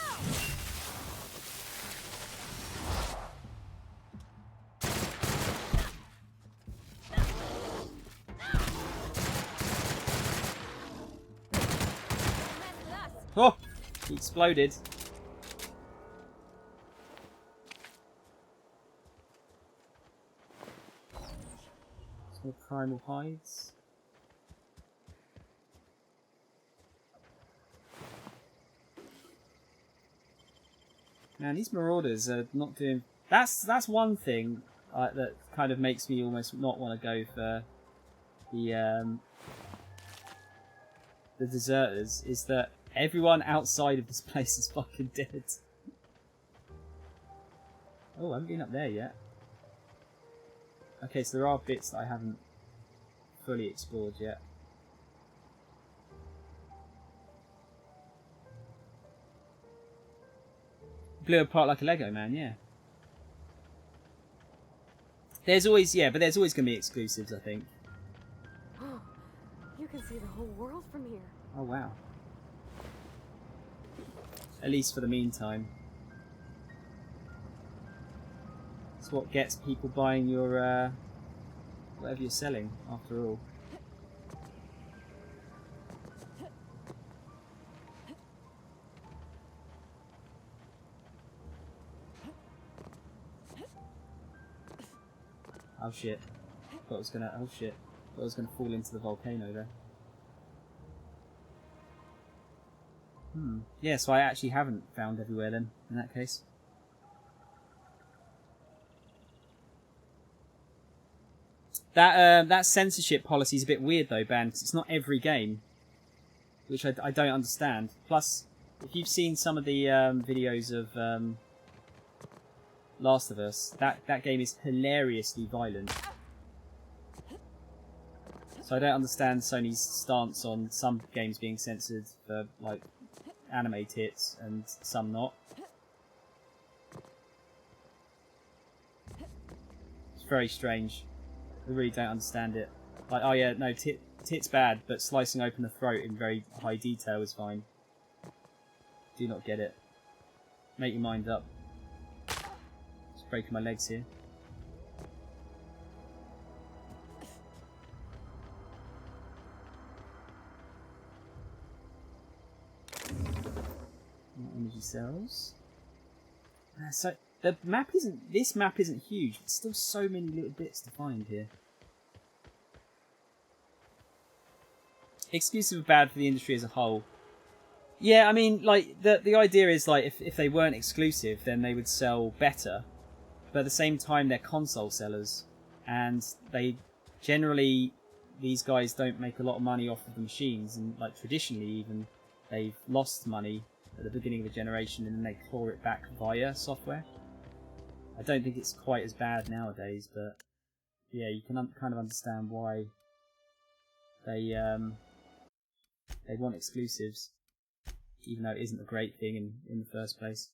Oh! He exploded. More primal hides. Man, these marauders are not doing. That's one thing that kind of makes me almost not want to go for the deserters. Is that everyone outside of this place is fucking dead? Oh, I haven't been up there yet. Okay, so there are bits that I haven't fully explored yet. Blew apart like a Lego man, yeah. There's always, but there's always going to be exclusives, I think. Oh, you can see the whole world from here. Oh, wow. At least for the meantime. It's what gets people buying your, whatever you're selling, after all. Oh shit. Thought I was gonna, oh shit. Thought I was gonna fall into the volcano there. Yeah, so I actually haven't found everywhere then, in that case. That censorship policy is a bit weird though, Ben, because it's not every game, which I don't understand. Plus, if you've seen some of the videos of Last of Us, that game is hilariously violent. So I don't understand Sony's stance on some games being censored for like anime tits and some not. It's very strange. I really don't understand it. Like, oh yeah, no, tit's bad, but slicing open the throat in very high detail is fine. Do not get it. Make your mind up. Just breaking my legs here. Energy cells. So the map isn't. This map isn't huge. There's still so many little bits to find here. Exclusive are bad for the industry as a whole. Yeah, I mean, like the idea is like if they weren't exclusive, then they would sell better. But at the same time, they're console sellers, and they generally these guys don't make a lot of money off of the machines, and like traditionally even they've lost money at the beginning of the generation and then they claw it back via software. I don't think it's quite as bad nowadays, but yeah, you can kind of understand why they want exclusives, even though it isn't a great thing in the first place.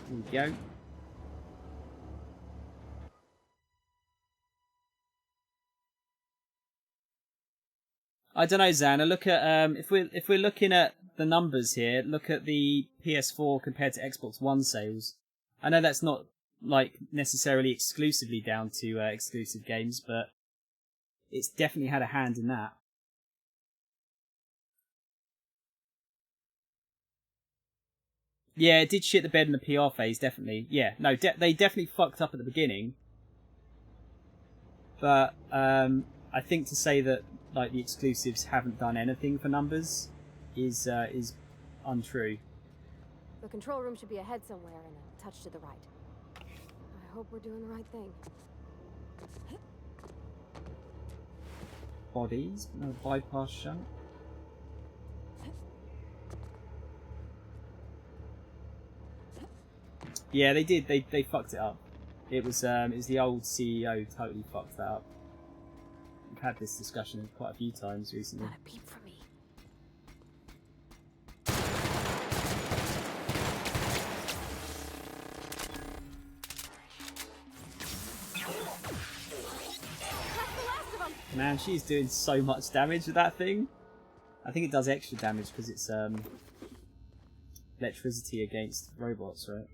Here we go. I don't know, Xana. Look at if we're looking at the numbers here, look at the PS4 compared to Xbox One sales. I know that's not like necessarily exclusively down to exclusive games, but it's definitely had a hand in that. Yeah, it did shit the bed in the PR phase, definitely. Yeah, no, they definitely fucked up at the beginning. But I think to say that like the exclusives haven't done anything for numbers is untrue. The control room should be ahead somewhere and a touch to the right. I hope we're doing the right thing. Bodies, no bypass shunt. Yeah, they did. They fucked it up. It was the old CEO totally fucked that up. We've had this discussion quite a few times recently. Not a peep for me. Man, she's doing so much damage with that thing. I think it does extra damage because it's electricity against robots, right?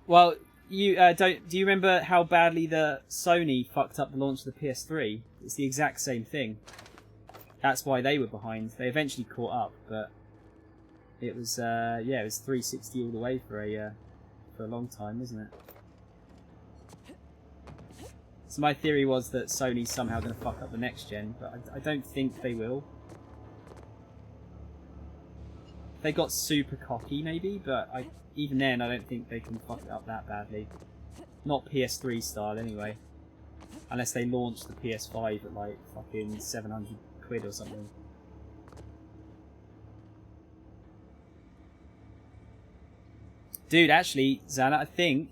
Well, you do you remember how badly the Sony fucked up the launch of the PS3? It's the exact same thing. That's why they were behind. They eventually caught up, but it was it was 360 all the way for a long time, wasn't it? So my theory was that Sony's somehow going to fuck up the next gen, but I don't think they will. They got super cocky, maybe, but even then, I don't think they can fuck it up that badly. Not PS3 style, anyway. Unless they launch the PS5 at like fucking 700 quid or something. Dude, actually, Xana, I think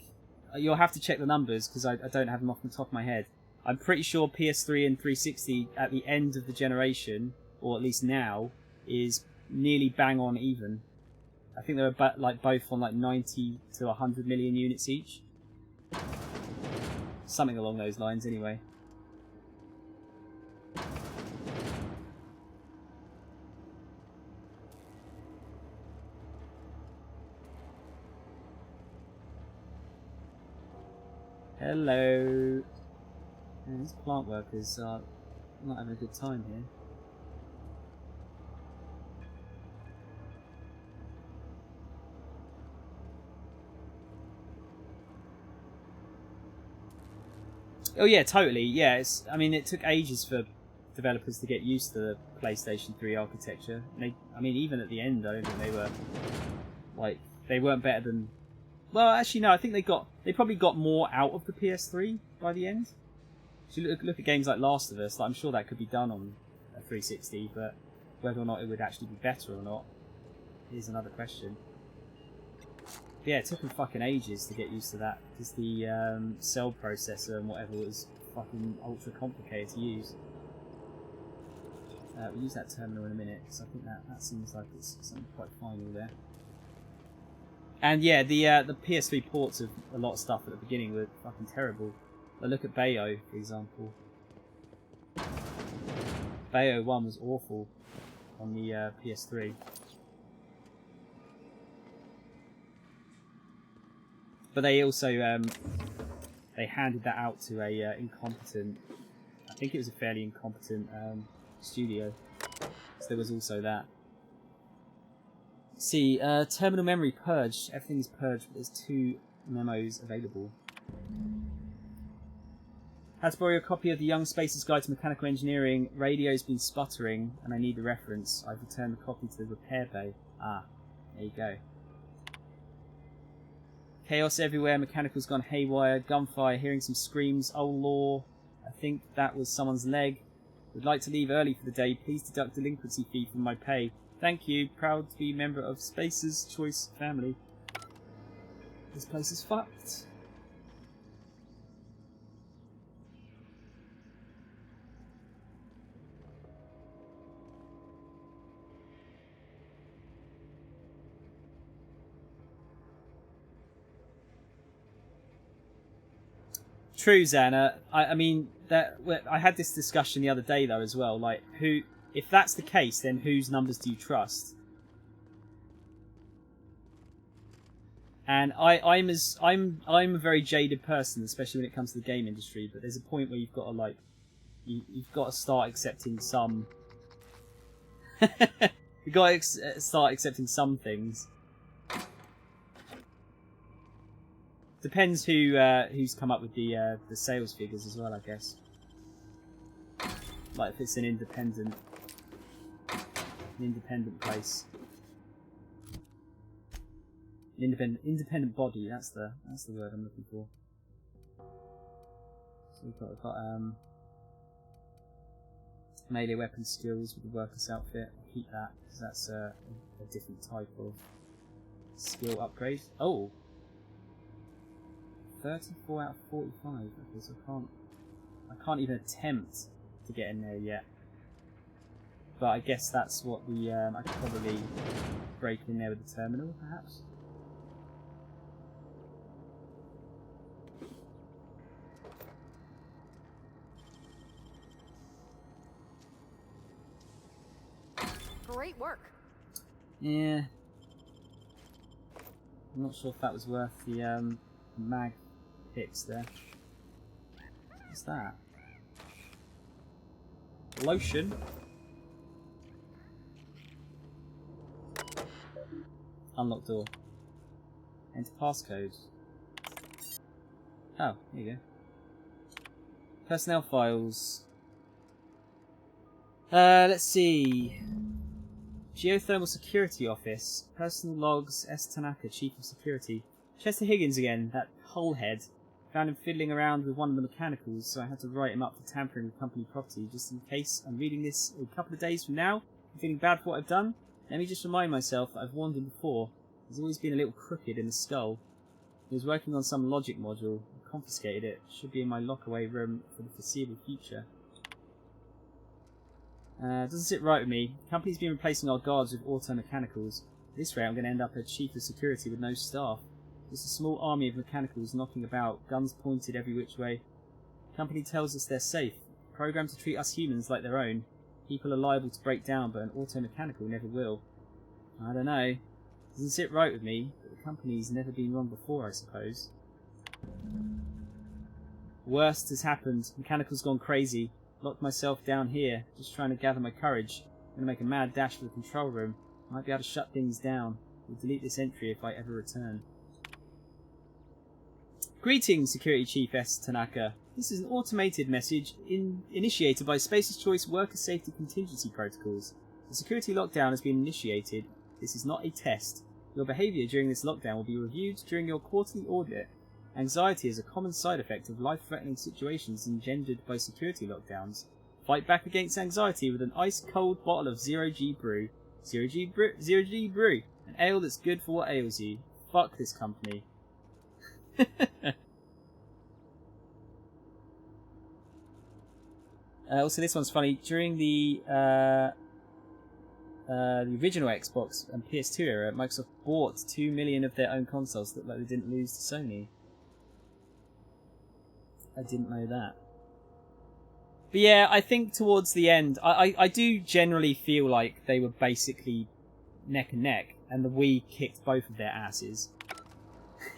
you'll have to check the numbers because I don't have them off the top of my head. I'm pretty sure PS3 and 360 at the end of the generation, or at least now, is nearly bang on even. I think they're about like both on like 90 to 100 million units each. Something along those lines, anyway. Hello. Man, these plant workers are not having a good time here. Oh yeah, totally. Yeah, I mean, it took ages for developers to get used to the PlayStation 3 architecture. I mean, even at the end, I don't think they were like they weren't better than. Well, actually, no. I think they probably got more out of the PS3 by the end. So look at games like Last of Us. Like, I'm sure that could be done on a 360, but whether or not it would actually be better or not is another question. But yeah, it took them fucking ages to get used to that because the cell processor and whatever was fucking ultra complicated to use. We'll use that terminal in a minute because I think that seems like it's something quite final there. And yeah, the PS3 ports of a lot of stuff at the beginning were fucking terrible. But look at Bayo, for example. Bayo 1 was awful on the PS3. But they also they handed that out to a incompetent. I think it was a fairly incompetent studio. So there was also that. See, terminal memory purged. Everything is purged, but there's 2 memos available. Had to borrow a copy of the Young Spacer's Guide to Mechanical Engineering. Radio's been sputtering, and I need the reference. I've returned the copy to the repair bay. Ah, there you go. Chaos everywhere, mechanical's gone haywire, gunfire, hearing some screams. Oh law, I think that was someone's leg. Would like to leave early for the day. Please deduct delinquency fee from my pay. Thank you. Proud to be a member of Spacer's Choice family. This place is fucked. True, Xana. I mean, I had this discussion the other day though as well. Like, if that's the case, then whose numbers do you trust? And I'm a very jaded person, especially when it comes to the game industry. But there's a point where you've got to you've got to start accepting some. You've got to start accepting some things. Depends who's come up with the sales figures as well, I guess. Like if it's an independent place, independent body. That's the word I'm looking for. So we've got melee weapon skills with the worker's outfit. I'll keep that because that's a different type of skill upgrade. Oh. 34 out of 45. Okay, so I can't even attempt to get in there yet. But I guess that's what I could probably break in there with the terminal, perhaps. Great work. Yeah. I'm not sure if that was worth the mag hits there. What's that? Lotion. Unlock door. Enter passcode. Oh, there you go. Personnel files. Let's see. Geothermal Security Office. Personal logs. S. Tanaka, Chief of Security. Chester Higgins again, that hullhead. Found him fiddling around with one of the mechanicals, so I had to write him up for tampering with company property, just in case I'm reading this a couple of days from now. I'm feeling bad for what I've done. Let me just remind myself that I've warned him before. He's always been a little crooked in the skull. He was working on some logic module. I confiscated it. Should be in my lockaway room for the foreseeable future. Doesn't sit right with me. The company's been replacing our guards with auto mechanicals. At this rate, I'm going to end up a chief of security with no staff. Just a small army of mechanicals knocking about, guns pointed every which way. The company tells us they're safe, programmed to treat us humans like their own. People are liable to break down, but an auto-mechanical never will. I don't know. Doesn't sit right with me, but the company's never been wrong before, I suppose. Worst has happened. Mechanical's gone crazy. Locked myself down here, just trying to gather my courage. I'm going to make a mad dash for the control room. Might be able to shut things down. We'll delete this entry if I ever return. Greetings, Security Chief S. Tanaka. This is an automated message initiated by Space's Choice Worker Safety Contingency Protocols. The security lockdown has been initiated. This is not a test. Your behaviour during this lockdown will be reviewed during your quarterly audit. Anxiety is a common side effect of life-threatening situations engendered by security lockdowns. Fight back against anxiety with an ice-cold bottle of Zero-G Brew. Zero-G Brew. An ale that's good for what ails you. Fuck this company. Also, this one's funny. During the original Xbox and PS2 era, Microsoft bought 2 million of their own consoles that they didn't lose to Sony. I didn't know that. But yeah, I think towards the end, I do generally feel like they were basically neck and neck, and the Wii kicked both of their asses.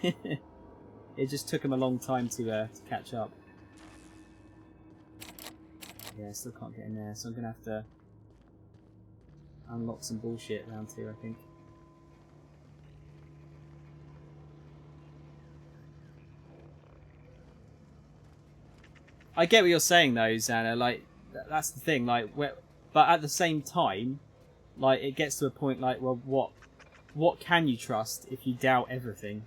It just took them a long time to catch up. Yeah, I still can't get in there, so I'm going to have to unlock some bullshit around here, I think. I get what you're saying, though, Xana. Like, that's the thing. Like, but at the same time, like, it gets to a point like, well, what can you trust if you doubt everything?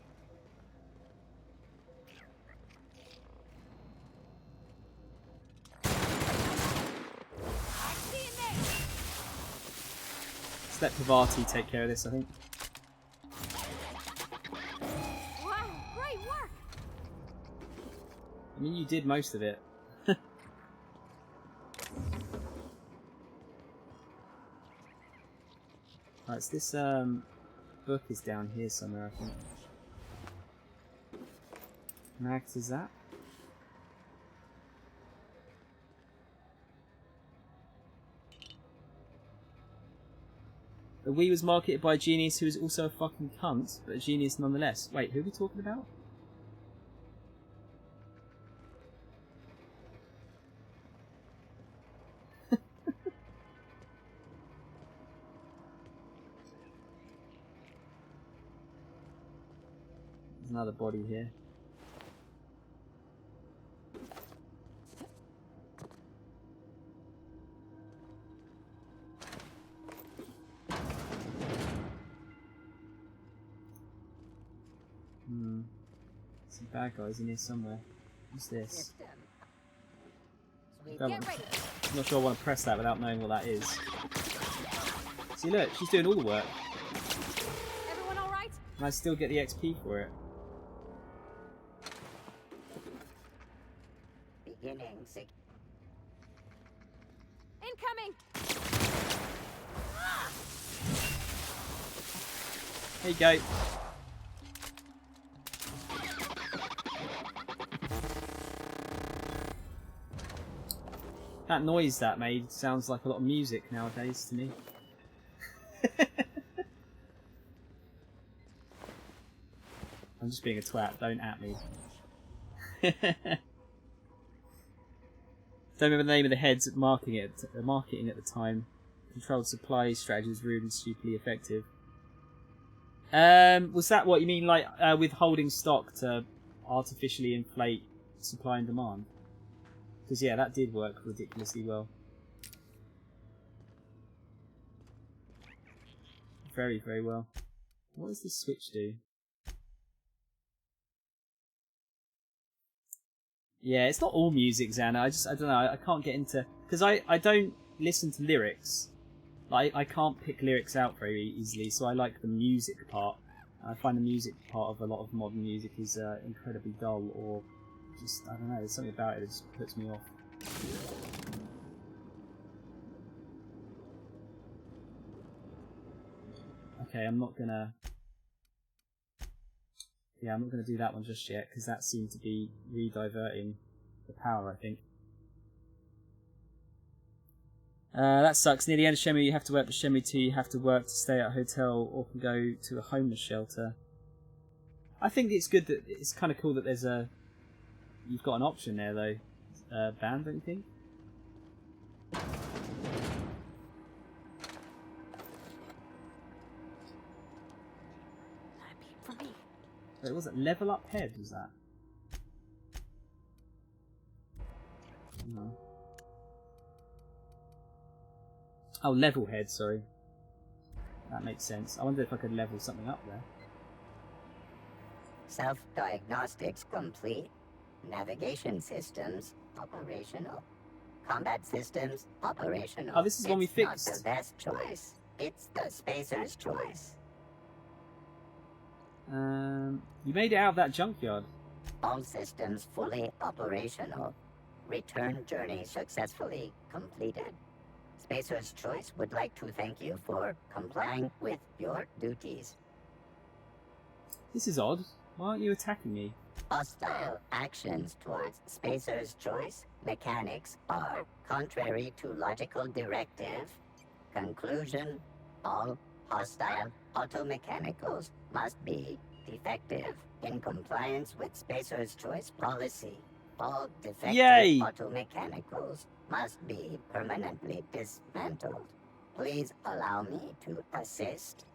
Let Pavati take care of this, I think. Wow, great work! I mean, you did most of it. Right, so this book is down here somewhere, I think. Max, is that? The Wii was marketed by a genius who is also a fucking cunt, but a genius nonetheless. Wait, who are we talking about? There's another body here. Some bad guys in here somewhere. What's this? Get ready. I'm not sure I want to press that without knowing what that is. See, look, she's doing all the work. Everyone all right? And I still get the XP for it. Beginning. Incoming! There you go. That noise that made sounds like a lot of music nowadays to me. I'm just being a twat, don't at me. Don't remember the name of the heads at marketing at the time. Controlled supply strategy was rude and stupidly effective. Was that what you mean, like withholding stock to artificially inflate supply and demand? Because yeah, that did work ridiculously well. Very, very well. What does this switch do? Yeah, it's not all music, Xana. I don't know. I can't get into... Because I don't listen to lyrics. Like, I can't pick lyrics out very easily, so I like the music part. I find the music part of a lot of modern music is incredibly dull, or just, I don't know, there's something about it that just puts me off. Okay, I'm not gonna do that one just yet, because that seemed to be re-diverting the power, I think. That sucks. Near the end of Shenmue you have to work, but Shenmue 2 you have to work to stay at a hotel or can go to a homeless shelter. I think it's good that, it's kind of cool that there's you've got an option there though. Band, don't you think? For me. Wait, was it level up head, was that? No. Oh, level head, sorry. That makes sense. I wonder if I could level something up there. Self-diagnostics complete. Navigation systems operational. Combat systems operational. Oh, this is one we fixed. It's not the best choice. It's the spacer's choice. You made it out of that junkyard. All systems fully operational. Return journey successfully completed. Spacer's Choice would like to thank you for complying with your duties. This is odd. Why aren't you attacking me? Hostile actions towards Spacer's Choice mechanics are contrary to logical directive. Conclusion: all hostile automechanicals must be defective in compliance with Spacer's Choice policy. All defective Yay! automechanicals must be permanently dismantled. Please allow me to assist.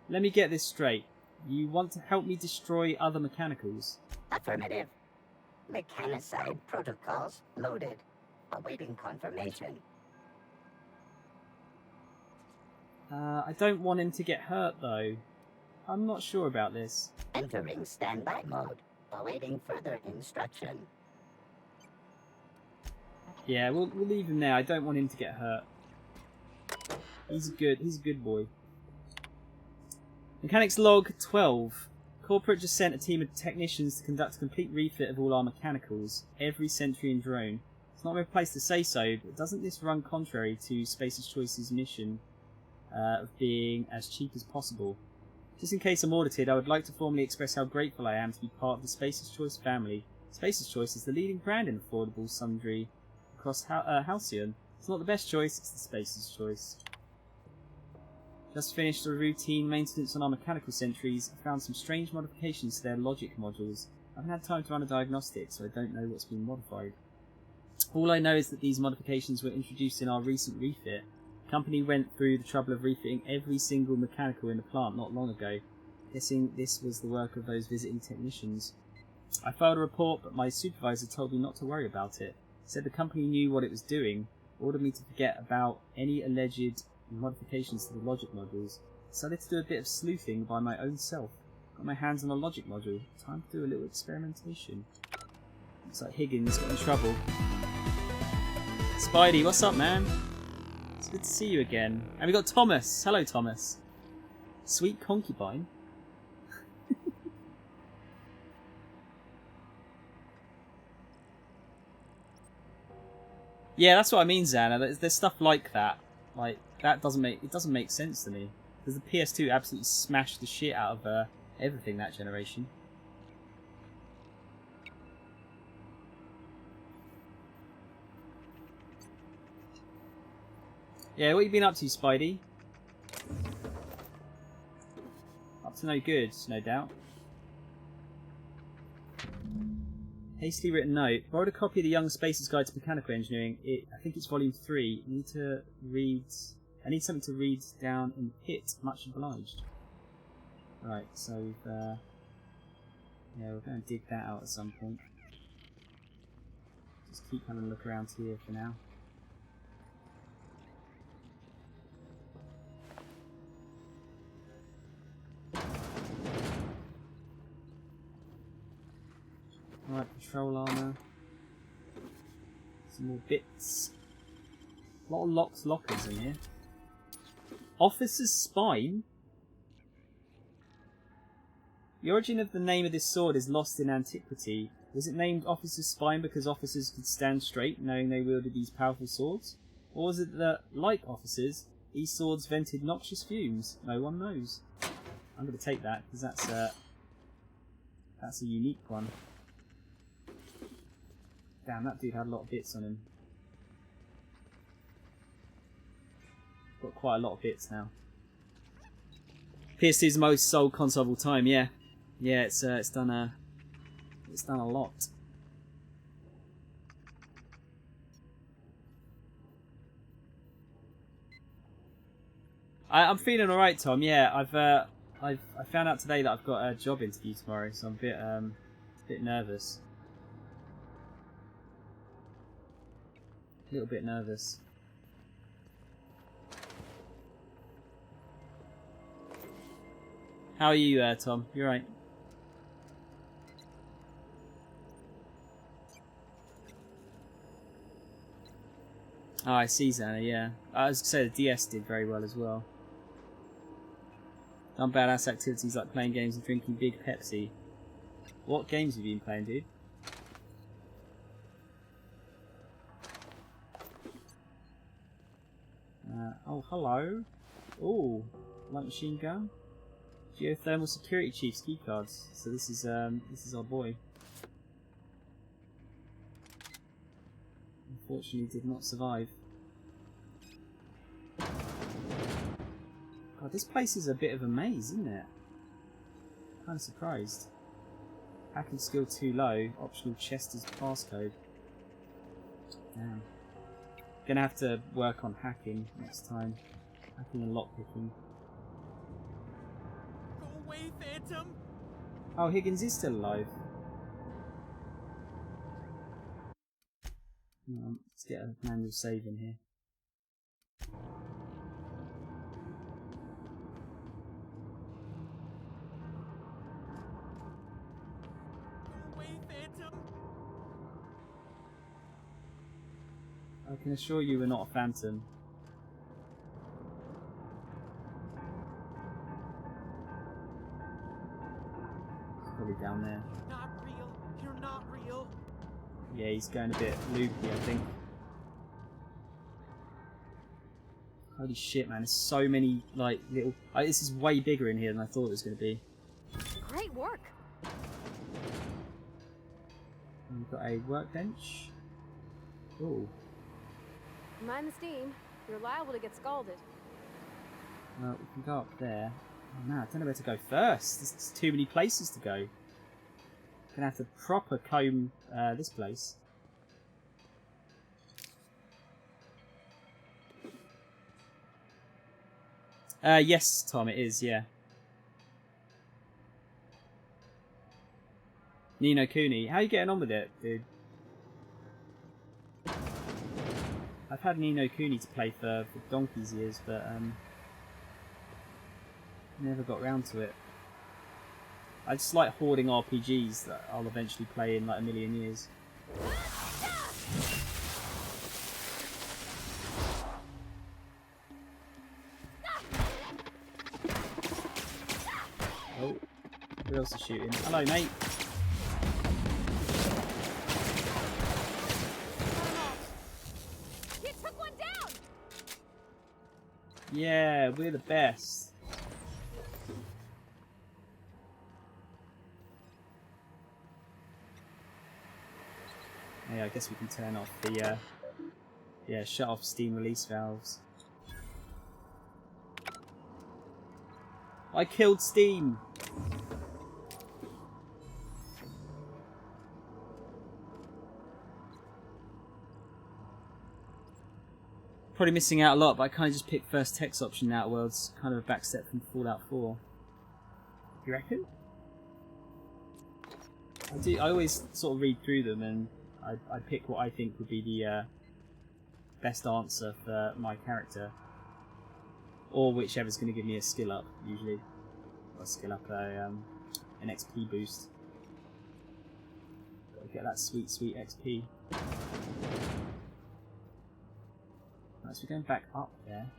Let me get this straight. You want to help me destroy other mechanicals? Affirmative. Mechanicide protocols loaded. Awaiting confirmation. I don't want him to get hurt, though. I'm not sure about this. Entering standby mode. Awaiting further instruction. Yeah, we'll leave him there. I don't want him to get hurt. He's a good boy. Mechanics log 12. Corporate just sent a team of technicians to conduct a complete refit of all our mechanicals, every sentry and drone. It's not my place to say so, but doesn't this run contrary to Spacer's Choice's mission of being as cheap as possible? Just in case I'm audited, I would like to formally express how grateful I am to be part of the Spacer's Choice family. Spacer's Choice is the leading brand in affordable sundry across Halcyon. It's not the best choice, it's the Spacer's Choice. Just finished a routine maintenance on our mechanical sentries. I found some strange modifications to their logic modules. I haven't had time to run a diagnostic, so I don't know what's been modified. All I know is that these modifications were introduced in our recent refit. The company went through the trouble of refitting every single mechanical in the plant not long ago. Guessing this was the work of those visiting technicians. I filed a report, but my supervisor told me not to worry about it. Said the company knew what it was doing, ordered me to forget about any alleged modifications to the logic modules. Decided to do a bit of sleuthing by my own self. Got my hands on a logic module. Time to do a little experimentation. Looks like Higgins got in trouble. Spidey, what's up, man? It's good to see you again. And we got Thomas. Hello, Thomas. Sweet concubine. Yeah, that's what I mean, Xana. There's stuff like that. Like that doesn't make sense to me. Because the PS2 absolutely smashed the shit out of everything that generation. Yeah, what you been up to, Spidey? Up to no good, no doubt. Hastily written note. Borrowed a copy of the Young Spacer's Guide to Mechanical Engineering. I think it's volume 3. I need something to read down in the pit. Much obliged. Right, so yeah, we're going to dig that out at some point. Just keep having a look around here for now. Right, control armor. Some more bits. A lot of lockers in here. Officer's Spine? The origin of the name of this sword is lost in antiquity. Was it named Officer's Spine because officers could stand straight knowing they wielded these powerful swords? Or was it that, like officers, these swords vented noxious fumes? No one knows. I'm going to take that because that's a unique one. Damn, that dude had a lot of bits on him. Got quite a lot of bits now. PS2's the most sold console of all time. Yeah, it's done a lot. I'm feeling all right, Tom. Yeah, I found out today that I've got a job interview tomorrow, so I'm a bit nervous. A little bit nervous. How are you, Tom? You alright? Oh, I see, Xana, yeah. I was going to say the DS did very well as well. Done badass activities like playing games and drinking big Pepsi. What games have you been playing, dude? Oh, hello. Oh, light machine gun. Geothermal security chief's keycards. So this is our boy. Unfortunately, did not survive. God, this place is a bit of a maze, isn't it? Kind of surprised. Hacking skill too low. Optional Chester's passcode. Damn. Gonna have to work on hacking next time. Hacking and lockpicking. Go away, Phantom! Oh, Higgins is still alive. Let's get a manual save in here. Go away, Phantom! I can assure you we're not a phantom. He's probably down there. Not real. You're not real. Yeah, he's going a bit loopy, I think. Holy shit, man! There's so many like little. This is way bigger in here than I thought it was going to be. Great work. And we've got a workbench. Ooh. Mind the steam. You're liable to get scalded. Well, we can go up there. Oh man, I don't know where to go first. There's too many places to go. Gonna have to proper comb this place. Yes, Tom, it is, yeah. Ni no Kuni. How are you getting on with it, dude? I've had Ni no Kuni to play for donkey's years, but never got round to it. I just like hoarding RPGs that I'll eventually play in like a million years. Oh, who else is shooting? Hello, mate. You took one down. Yeah, we're the best. Yeah, I guess we can turn off the shut off steam release valves. I killed steam. Probably missing out a lot, but I kind of just picked first text option in Outer Worlds, kind of a backstep from Fallout 4. You reckon? I always sort of read through them and I pick what I think would be the best answer for my character, or whichever's going to give me a skill up. Usually, or a skill up an XP boost. Gotta get that sweet XP. Right, so we're going back up there.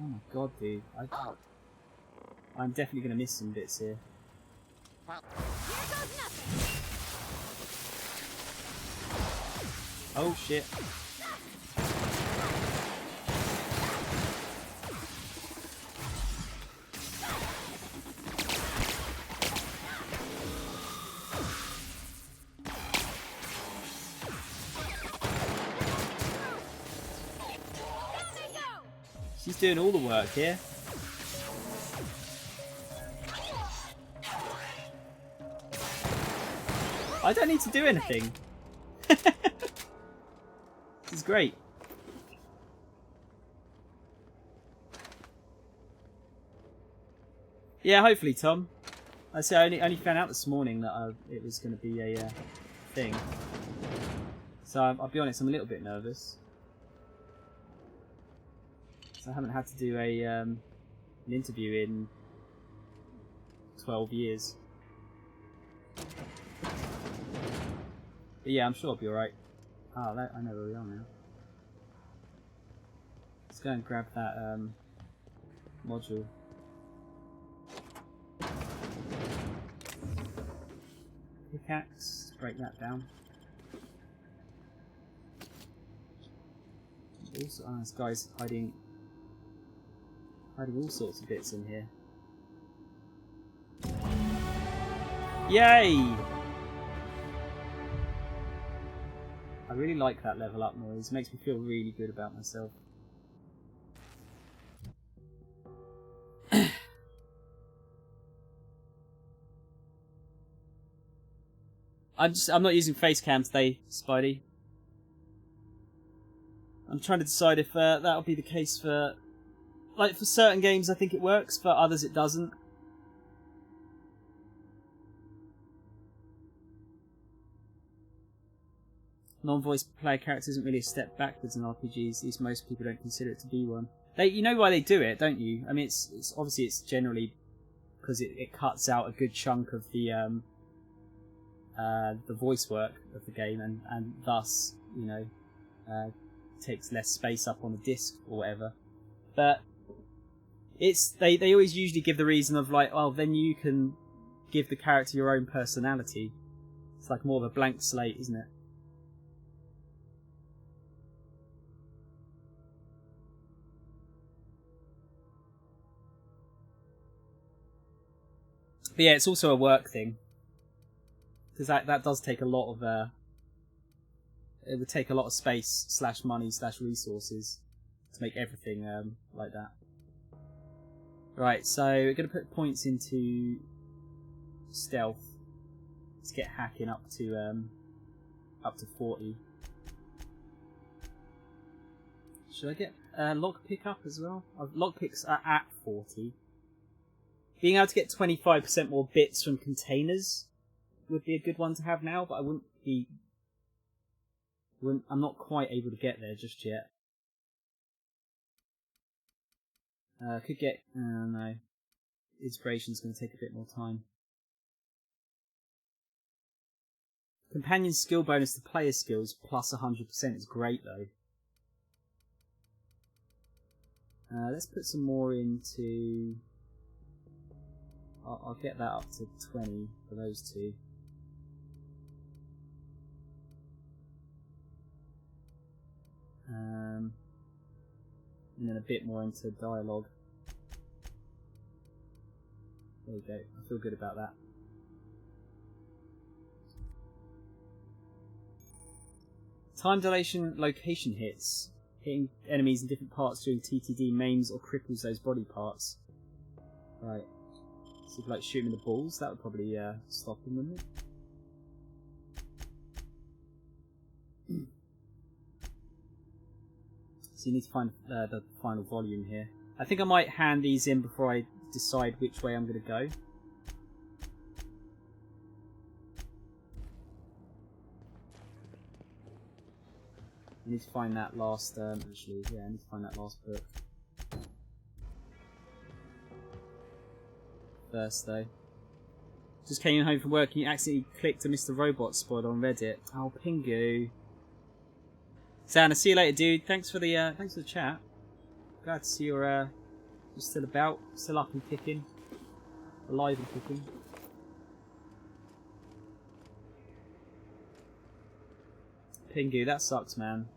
Oh my god, dude! I'm definitely going to miss some bits here. Here goes nothing. Oh shit. She's doing all the work here. I don't need to do anything. This is great. Yeah, hopefully, Tom. I say I only found out this morning that it was going to be a thing. So I'll be honest, I'm a little bit nervous. So I haven't had to do an interview in 12 years. But yeah, I'm sure I'll be alright. Ah, I know where we are now. Let's go and grab that module. Pickaxe, break that down. Also, this guy's hiding all sorts of bits in here. Yay! I really like that level up noise. It makes me feel really good about myself. I'm not using face cam today, Spidey. I'm trying to decide if that'll be the case for... Like, for certain games I think it works, for others it doesn't. Non-voice player character isn't really a step backwards in RPGs, at least most people don't consider it to be one. You know why they do it, don't you? I mean, it's obviously it's generally because it cuts out a good chunk of the voice work of the game, and thus, you know, takes less space up on the disc or whatever. But they always usually give the reason of like, oh, then you can give the character your own personality. It's like more of a blank slate, isn't it? But yeah, it's also a work thing. Because that does take a lot of... it would take a lot of space / money / resources to make everything like that. Right, so we're going to put points into stealth. Let's get hacking up to 40. Should I get lockpick up as well? Lockpicks are at 40. Being able to get 25% more bits from containers would be a good one to have now, but I'm not quite able to get there just yet. Could get... no. Inspiration's going to take a bit more time. Companion skill bonus to player skills plus 100% is great, though. Let's put some more into... I'll get that up to 20 for those two. And then a bit more into dialogue. There you go. I feel good about that. Time dilation location hits. Hitting enemies in different parts during TTD maims or cripples those body parts. Right. So if like shoot him in the balls, that would probably stop him, wouldn't it? So you need to find the final volume here. I think I might hand these in before I decide which way I'm going to go. I need to find that last, actually, yeah, I need to find that last book. First, though. Just came home from work and you accidentally clicked a Mr. Robot spoiler on Reddit. Oh, Pingu. Santa, see you later, dude. Thanks for the chat. Glad to see you're still about, still up and kicking, alive and kicking. Pingu, that sucks, man.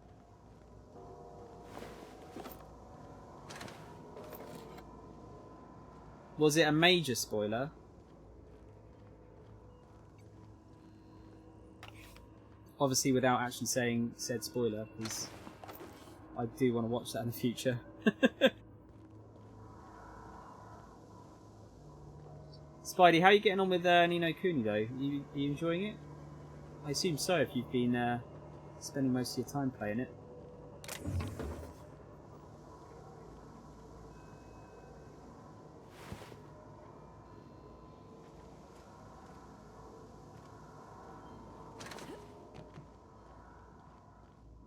Was it a major spoiler? Obviously without actually saying said spoiler, because I do want to watch that in the future. Spidey, how are you getting on with Ni no Kuni though? Are you enjoying it? I assume so if you've been spending most of your time playing it.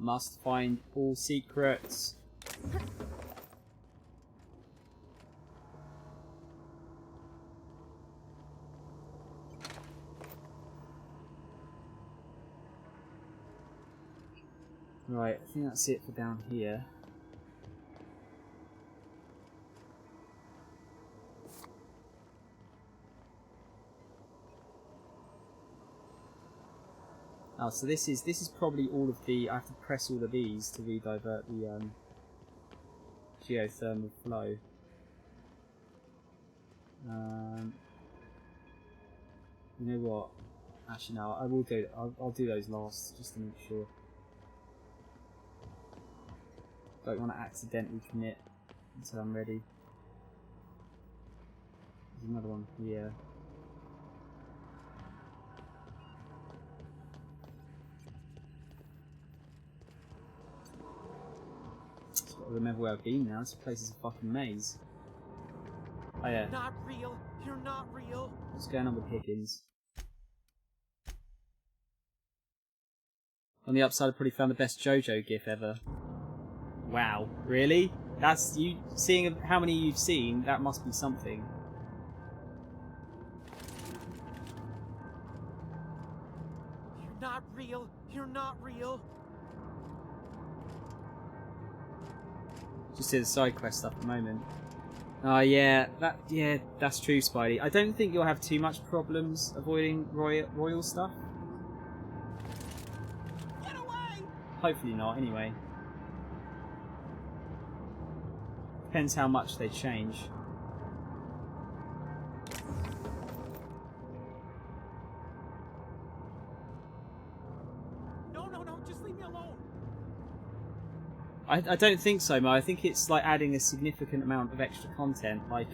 Must find all secrets. Right, I think that's it for down here. Oh, so this is probably all of the. I have to press all of these to redivert the geothermal flow. You know what? Actually, no. I will do. I'll do those last just to make sure. Don't want to accidentally commit until I'm ready. There's another one here. Just gotta remember where I've been now. This place is a fucking maze. Oh yeah. Not real. You're not real. What's going on with Higgins? On the upside, I probably found the best JoJo gif ever. Wow, really? That's you seeing how many you've seen. That must be something. You're not real. You're not real. Just did the side quest stuff at the moment. Oh yeah, that's true, Spidey. I don't think you'll have too much problems avoiding royal stuff. Get away! Hopefully not, anyway. Depends how much they change. No, just leave me alone. I don't think so, Mo. I think it's like adding a significant amount of extra content, like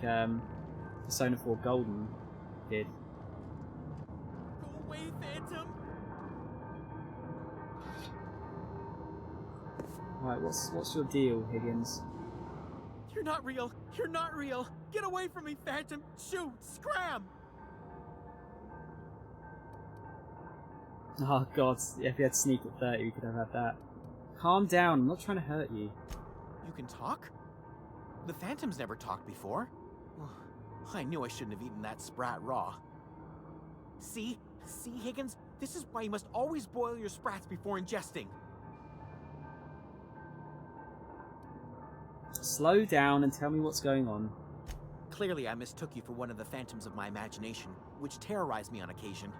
Persona 4 Golden did. Go away, Phantom. Right, what's your deal, Higgins? You're not real. You're not real. Get away from me, Phantom. Shoot, scram. Oh god, if we had sneak at 30, we could have had that. Calm down, I'm not trying to hurt you. You can talk? The Phantom's never talked before. I knew I shouldn't have eaten that sprat raw. See, Higgins? This is why you must always boil your sprats before ingesting. Slow down and tell me what's going on. Clearly, I mistook you for one of the phantoms of my imagination, which terrorized me on occasion.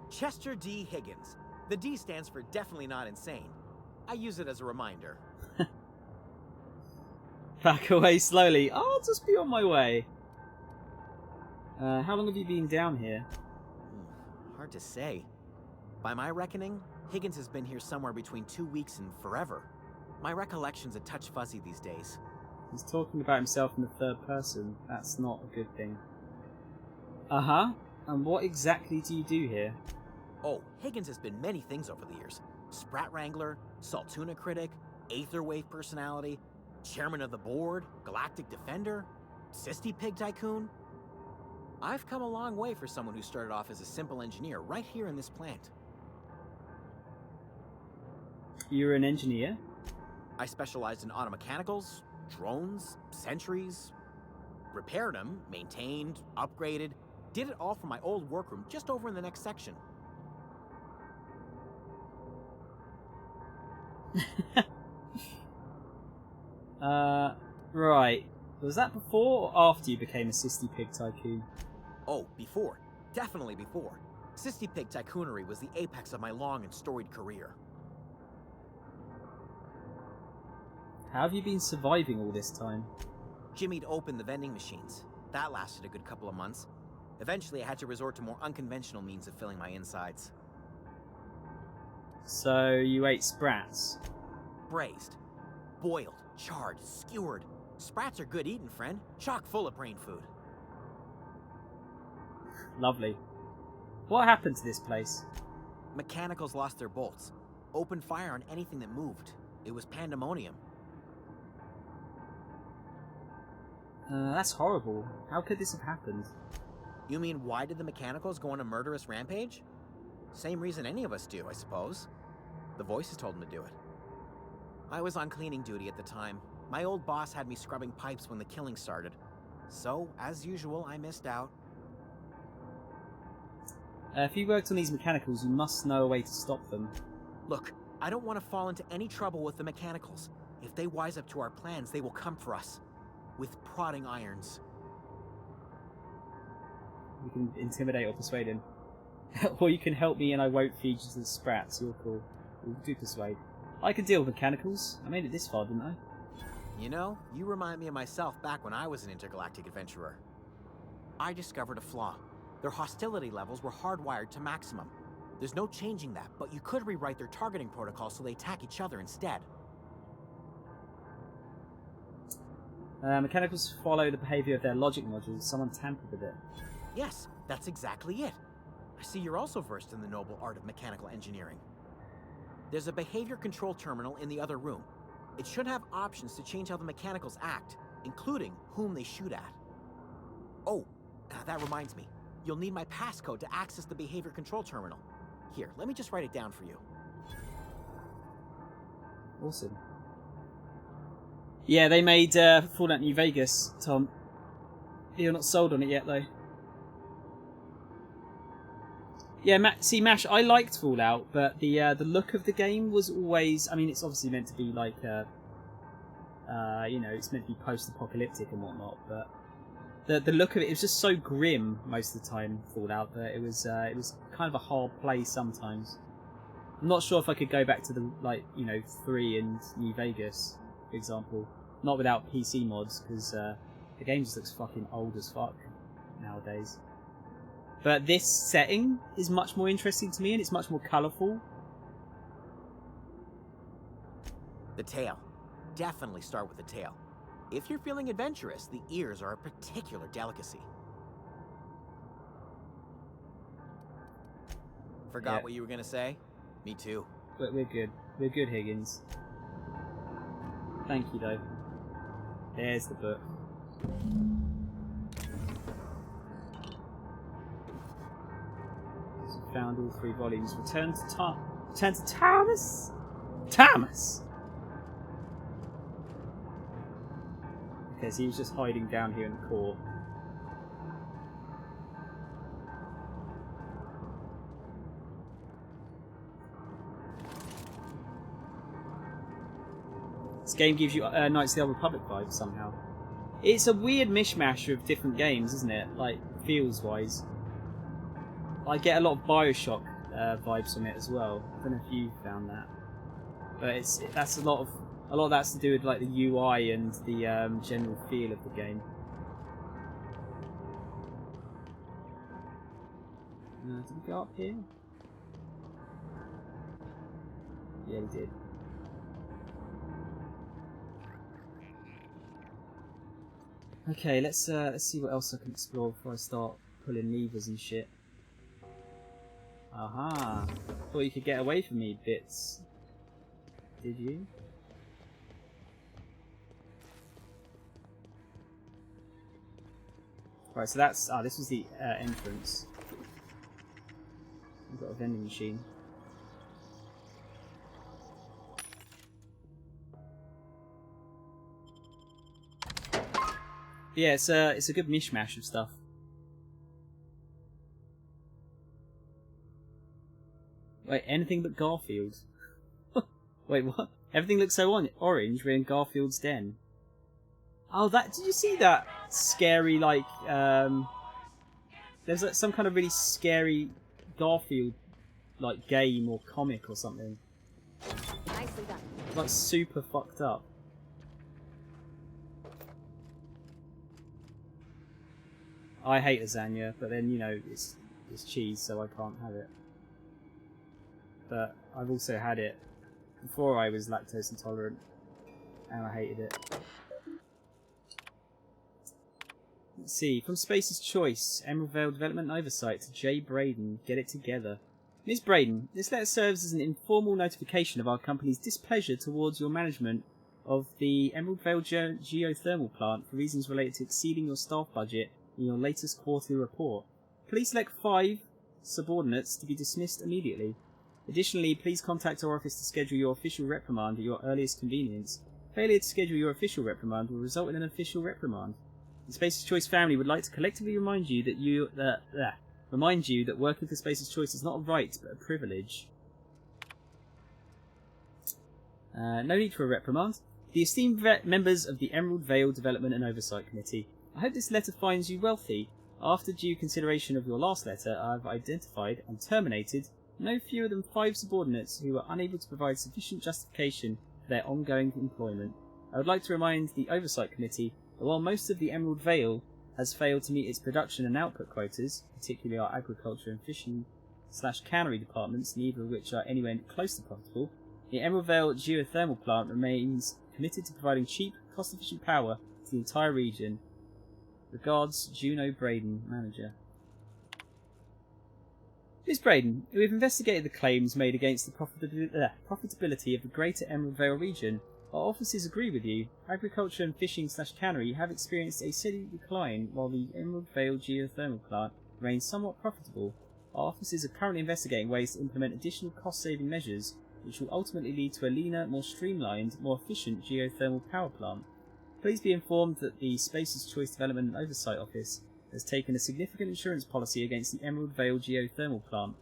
Chester D. Higgins. The D stands for definitely not insane. I use it as a reminder. Back away slowly. I'll just be on my way. How long have you been down here? Hard to say. By my reckoning, Higgins has been here somewhere between 2 weeks and forever. My recollection's a touch fuzzy these days. He's talking about himself in the third person. That's not a good thing. Uh-huh. And what exactly do you do here? Oh, Higgins has been many things over the years. Sprat Wrangler, Saltuna Critic, Aetherwave Personality, Chairman of the Board, Galactic Defender, Sisty Pig Tycoon. I've come a long way for someone who started off as a simple engineer right here in this plant. You're an engineer? I specialized in automechanicals, drones, sentries, repaired them, maintained, upgraded, did it all from my old workroom just over in the next section. Right. Was that before or after you became a Sisty Pig Tycoon? Oh, before. Definitely before. Sisty Pig Tycoonery was the apex of my long and storied career. How have you been surviving all this time? Jimmy'd opened the vending machines. That lasted a good couple of months. Eventually, I had to resort to more unconventional means of filling my insides. So, you ate sprats? Braised. Boiled. Charred. Skewered. Sprats are good eating, friend. Chock full of brain food. Lovely. What happened to this place? Mechanicals lost their bolts. Opened fire on anything that moved. It was pandemonium. That's horrible. How could this have happened? You mean, why did the Mechanicals go on a murderous rampage? Same reason any of us do, I suppose. The voices told him to do it. I was on cleaning duty at the time. My old boss had me scrubbing pipes when the killing started. So, as usual, I missed out. If you worked on these mechanicals, you must know a way to stop them. Look, I don't want to fall into any trouble with the mechanicals. If they wise up to our plans, they will come for us. With prodding irons. You can intimidate or persuade him. Or you can help me and I won't feed you to the sprats. You're cool. We'll do persuade. I can deal with mechanicals. I made it this far, didn't I? You know, you remind me of myself back when I was an intergalactic adventurer. I discovered a flaw. Their hostility levels were hardwired to maximum. There's no changing that, but you could rewrite their targeting protocol so they attack each other instead. Mechanicals follow the behaviour of their logic modules. Someone tampered with it. Yes, that's exactly it. I see you're also versed in the noble art of mechanical engineering. There's a behavior control terminal in the other room. It should have options to change how the mechanicals act, including whom they shoot at. Oh, that reminds me. You'll need my passcode to access the behavior control terminal. Here, let me just write it down for you. Awesome. Yeah, they made Fallout New Vegas, Tom. You're not sold on it yet, though. Yeah, see, Mash, I liked Fallout, but the look of the game was always... I mean, it's obviously meant to be like, you know, it's meant to be post-apocalyptic and whatnot, but the look of it was just so grim most of the time, Fallout, that it was kind of a hard play sometimes. I'm not sure if I could go back to the, like, you know, 3 and New Vegas, for example. Not without PC mods, because the game just looks fucking old as fuck nowadays. But this setting is much more interesting to me, and it's much more colourful. The tail. Definitely start with the tail. If you're feeling adventurous, the ears are a particular delicacy. Forgot what you were gonna say? Me too. But we're good. We're good, Higgins. Thank you, though. There's the book. Found all 3 volumes. Return to Thomas. Thomas. Okay, so he was just hiding down here in the core. This game gives you Knights of the Old Republic vibes somehow. It's a weird mishmash of different games, isn't it? Like, feels-wise. I get a lot of Bioshock vibes from it as well. I don't know if you found that, but that's a lot of that's to do with like the UI and the general feel of the game. Did we go up here? Yeah, we did. Okay, let's see what else I can explore before I start pulling levers and shit. Aha! Thought you could get away from me, bits. Did you? Right, so that's... this was the entrance. We've got a vending machine. Yeah, it's a good mishmash of stuff. Wait, anything but Garfield? Wait, what? Everything looks so orange. We're in Garfield's den. Oh, did you see that scary, like, there's like some kind of really scary Garfield, like, game or comic or something. Nicely done. It's like super fucked up. I hate lasagna, but then, you know, it's cheese, so I can't have it. But I've also had it before I was lactose intolerant, and I hated it. Let's see, from Space's Choice, Emerald Vale Development and Oversight to Jay Braden, get it together. Ms. Braden, this letter serves as an informal notification of our company's displeasure towards your management of the Emerald Vale geothermal plant for reasons related to exceeding your staff budget in your latest quarterly report. Please select 5 subordinates to be dismissed immediately. Additionally, please contact our office to schedule your official reprimand at your earliest convenience. Failure to schedule your official reprimand will result in an official reprimand. The Spacer's Choice family would like to collectively remind you that working for Spacer's Choice is not a right but a privilege. No need for a reprimand. The esteemed members of the Emerald Vale Development and Oversight Committee, I hope this letter finds you wealthy. After due consideration of your last letter, I have identified and terminated no fewer than 5 subordinates who were unable to provide sufficient justification for their ongoing employment. I would like to remind the Oversight Committee that while most of the Emerald Vale has failed to meet its production and output quotas, particularly our agriculture and fishing/cannery departments, neither of which are anywhere close to profitable, the Emerald Vale geothermal plant remains committed to providing cheap, cost-efficient power to the entire region. Regards, Juno Braden, Manager. Ms. Braden, we have investigated the claims made against the profitability of the greater Emerald Vale region. Our offices agree with you. Agriculture and fishing/cannery have experienced a steady decline, while the Emerald Vale geothermal plant remains somewhat profitable. Our offices are currently investigating ways to implement additional cost-saving measures, which will ultimately lead to a leaner, more streamlined, more efficient geothermal power plant. Please be informed that the Spacer's Choice Development and Oversight Office has taken a significant insurance policy against the Emerald Vale geothermal plant.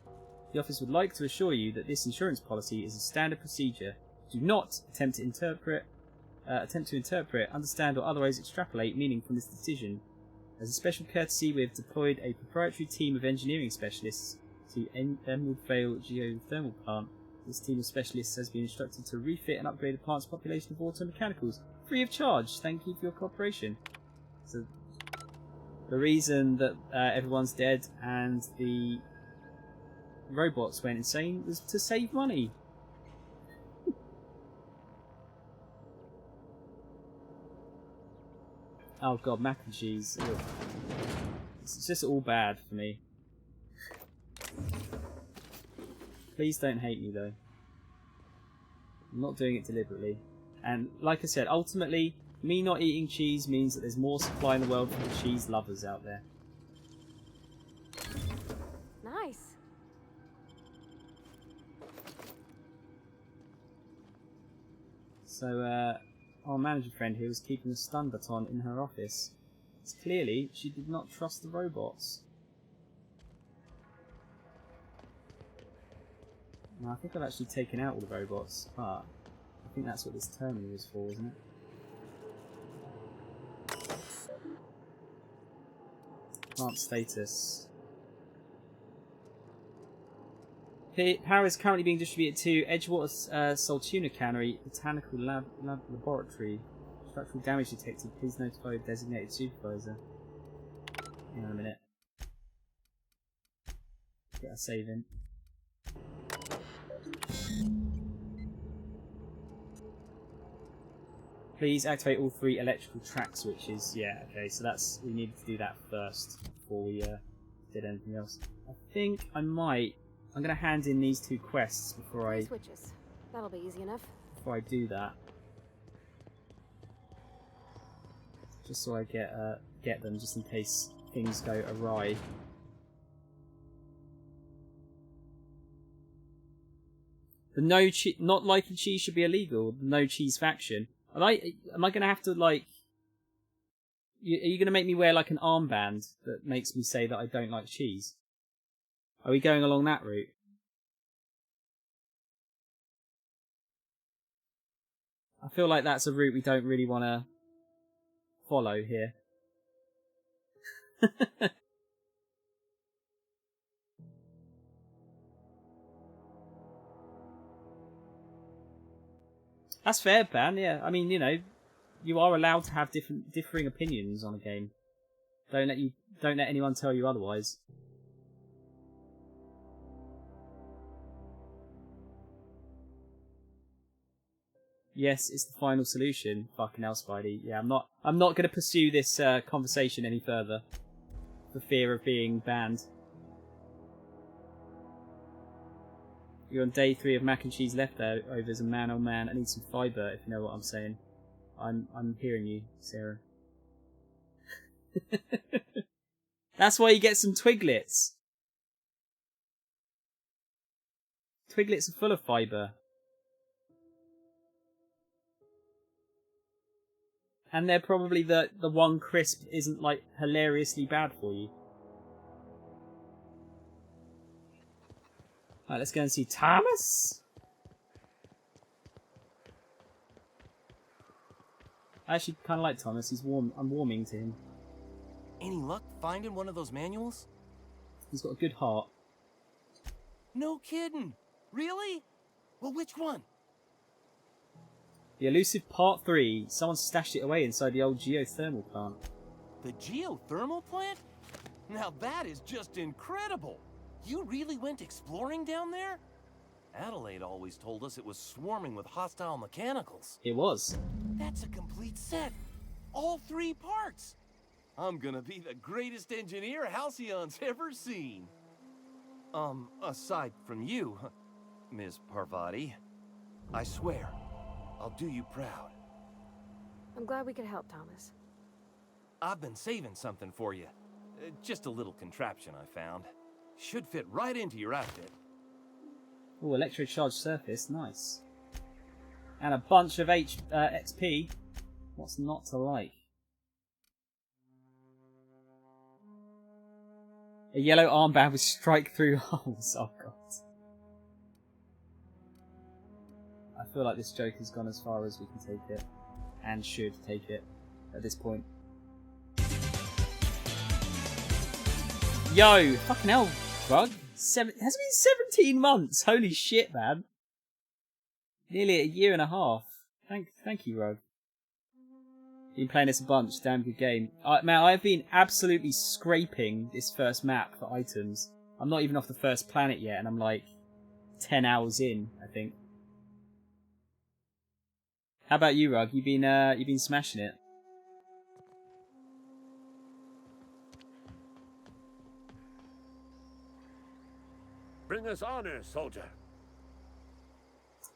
The office would like to assure you that this insurance policy is a standard procedure. Do not attempt to interpret, understand, or otherwise extrapolate meaning from this decision. As a special courtesy, we have deployed a proprietary team of engineering specialists to Emerald Vale geothermal plant. This team of specialists has been instructed to refit and upgrade the plant's population of auto mechanicals free of charge. Thank you for your cooperation. So, the reason that everyone's dead and the robots went insane was to save money. Oh god, mac and cheese. Ugh. It's just all bad for me. Please don't hate me though. I'm not doing it deliberately. And like I said, ultimately, me not eating cheese means that there's more supply in the world for the cheese lovers out there. Nice. So, our manager friend here was keeping a stun baton in her office. It's clearly she did not trust the robots. Now, I think I've actually taken out all the robots, but I think that's what this terminal is for, isn't it? Plant status. Power is currently being distributed to Edgewater's Saltuna Cannery Botanical Laboratory. Structural damage detected. Please notify the designated supervisor. Hang on a minute. Get a save in. Please activate all 3 electrical track switches. Yeah, okay, so that's... we needed to do that first before we did anything else. I think I might... I'm going to hand in these 2 quests before Switches. That'll be easy enough. before I do that. Just so I get them, just in case things go awry. The not liking cheese should be illegal. The no cheese faction. Am I going to have to, like... Are you going to make me wear, like, an armband that makes me say that I don't like cheese? Are we going along that route? I feel like that's a route we don't really want to follow here. That's fair, Ban, yeah. I mean, you know, you are allowed to have differing opinions on a game. Don't let anyone tell you otherwise. Yes, it's the final solution. Fucking hell, Spidey. Yeah, I'm not going to pursue this conversation any further for fear of being banned. You're on day 3 of mac and cheese leftovers, and man, oh man, I need some fibre. If you know what I'm saying. I'm hearing you, Sarah. That's why you get some twiglets. Twiglets are full of fibre. And they're probably the one crisp isn't like hilariously bad for you. Alright, let's go and see Thomas. I actually kind of like Thomas. He's warm. I'm warming to him. Any luck finding one of those manuals? He's got a good heart. No kidding. Really? Well, which one? The elusive Part 3. Someone stashed it away inside the old geothermal plant. The geothermal plant? Now that is just incredible. You really went exploring down there? Adelaide always told us it was swarming with hostile mechanicals. It was. That's a complete set. All 3 parts. I'm gonna be the greatest engineer Halcyon's ever seen. Aside from you, Ms. Parvati, I swear, I'll do you proud. I'm glad we could help, Thomas. I've been saving something for you. Just a little contraption I found. Should fit right into your outfit. Oh, electrocharged surface. Nice. And a bunch of XP. What's not to like? A yellow armband with strike-through holes. Oh, God. I feel like this joke has gone as far as we can take it. And should take it at this point. Yo! Fucking hell, Rug. It has been 17 months. Holy shit, man. Nearly a year and a half. Thank you, Rug. Been playing this a bunch. Damn good game. Man, I've been absolutely scraping this first map for items. I'm not even off the first planet yet, and I'm like 10 hours in, I think. How about you, Rug? You've been smashing it. Bring us honor, soldier.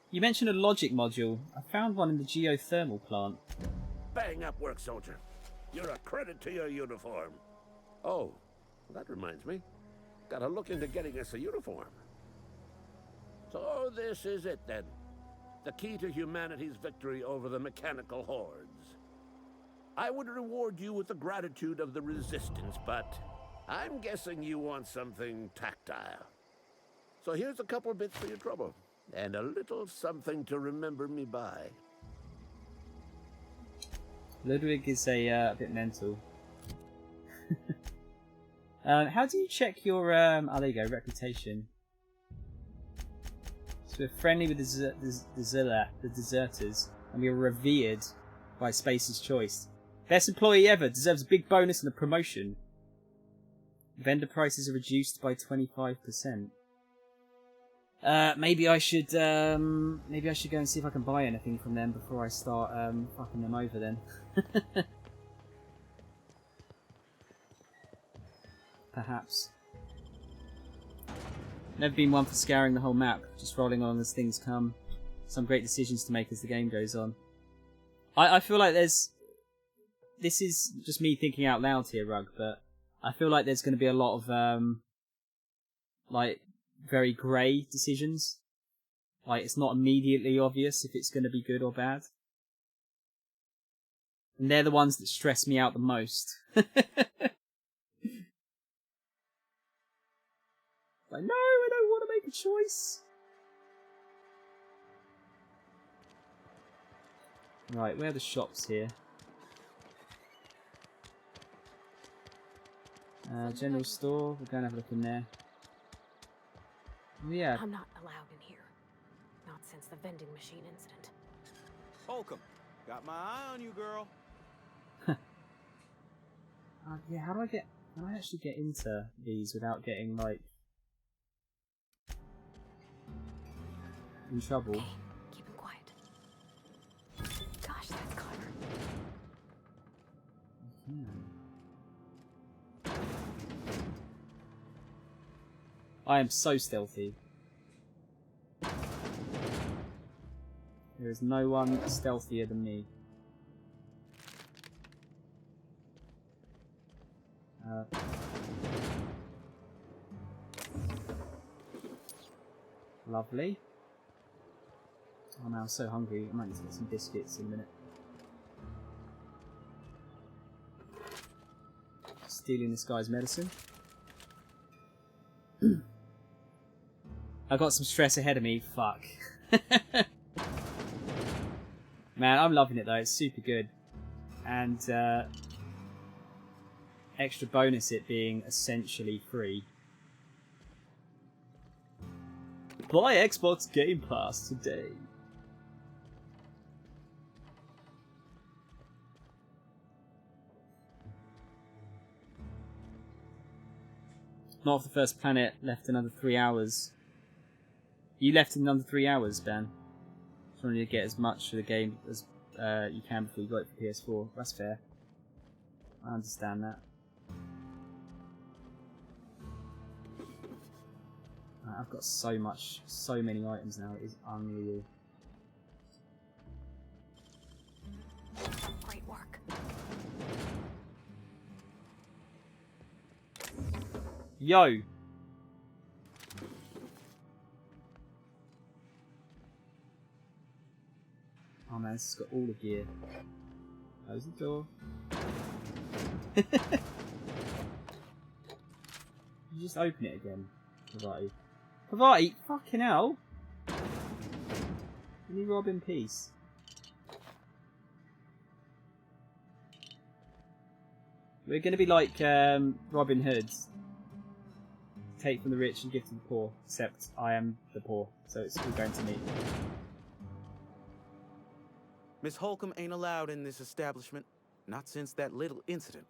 You mentioned a logic module. I found one in the geothermal plant. Bang up work, soldier. You're a credit to your uniform. Oh, that reminds me. Gotta look into getting us a uniform. So this is it then. The key to humanity's victory over the mechanical hordes. I would reward you with the gratitude of the resistance, but I'm guessing you want something tactile. So here's a couple of bits for your trouble, and a little something to remember me by. Ludwig is a bit mental. How do you check your oh, there you go, reputation? So we're friendly with the deserters, and we are revered by Space's Choice. Best employee ever, deserves a big bonus and a promotion. Vendor prices are reduced by 25%. Maybe I should go and see if I can buy anything from them before I start fucking them over then. Perhaps. Never been one for scouring the whole map, just rolling on as things come. Some great decisions to make as the game goes on. I feel like this is just me thinking out loud here, Rug, but I feel like there's going to be a lot of like very grey decisions. Like, it's not immediately obvious if it's going to be good or bad. And they're the ones that stress me out the most. Like, no, I don't want to make a choice. Right, where are the shops here? General store, we're going to have a look in there. Oh, yeah. I'm not allowed in here. Not since the vending machine incident. Holcomb, got my eye on you, girl. Yeah, how do I actually get into these without getting, like, in trouble? Okay, keep him quiet. Gosh, that's clever. I am so stealthy. There is no one stealthier than me. Lovely. Oh man, I'm so hungry. I might need to get some biscuits in a minute. Stealing this guy's medicine. I got some stress ahead of me. Fuck. Man, I'm loving it though. It's super good. And extra bonus it being essentially free. Buy Xbox Game Pass today. Not off the first planet. Left another 3 hours. You left in under 3 hours, Ben. Just wanted to get as much of the game as you can before you got it for PS4. That's fair. I understand that. I've got so many items now. It is unreal. Great work. Yo! Oh man, this has got all the gear. Close the door. You just open it again, Pavati. Pavati, fucking hell! Let me rob in peace. We're gonna be like Robin Hood. Take from the rich and give to the poor. Except I am the poor, so it's all going to me. Miss Holcomb ain't allowed in this establishment. Not since that little incident.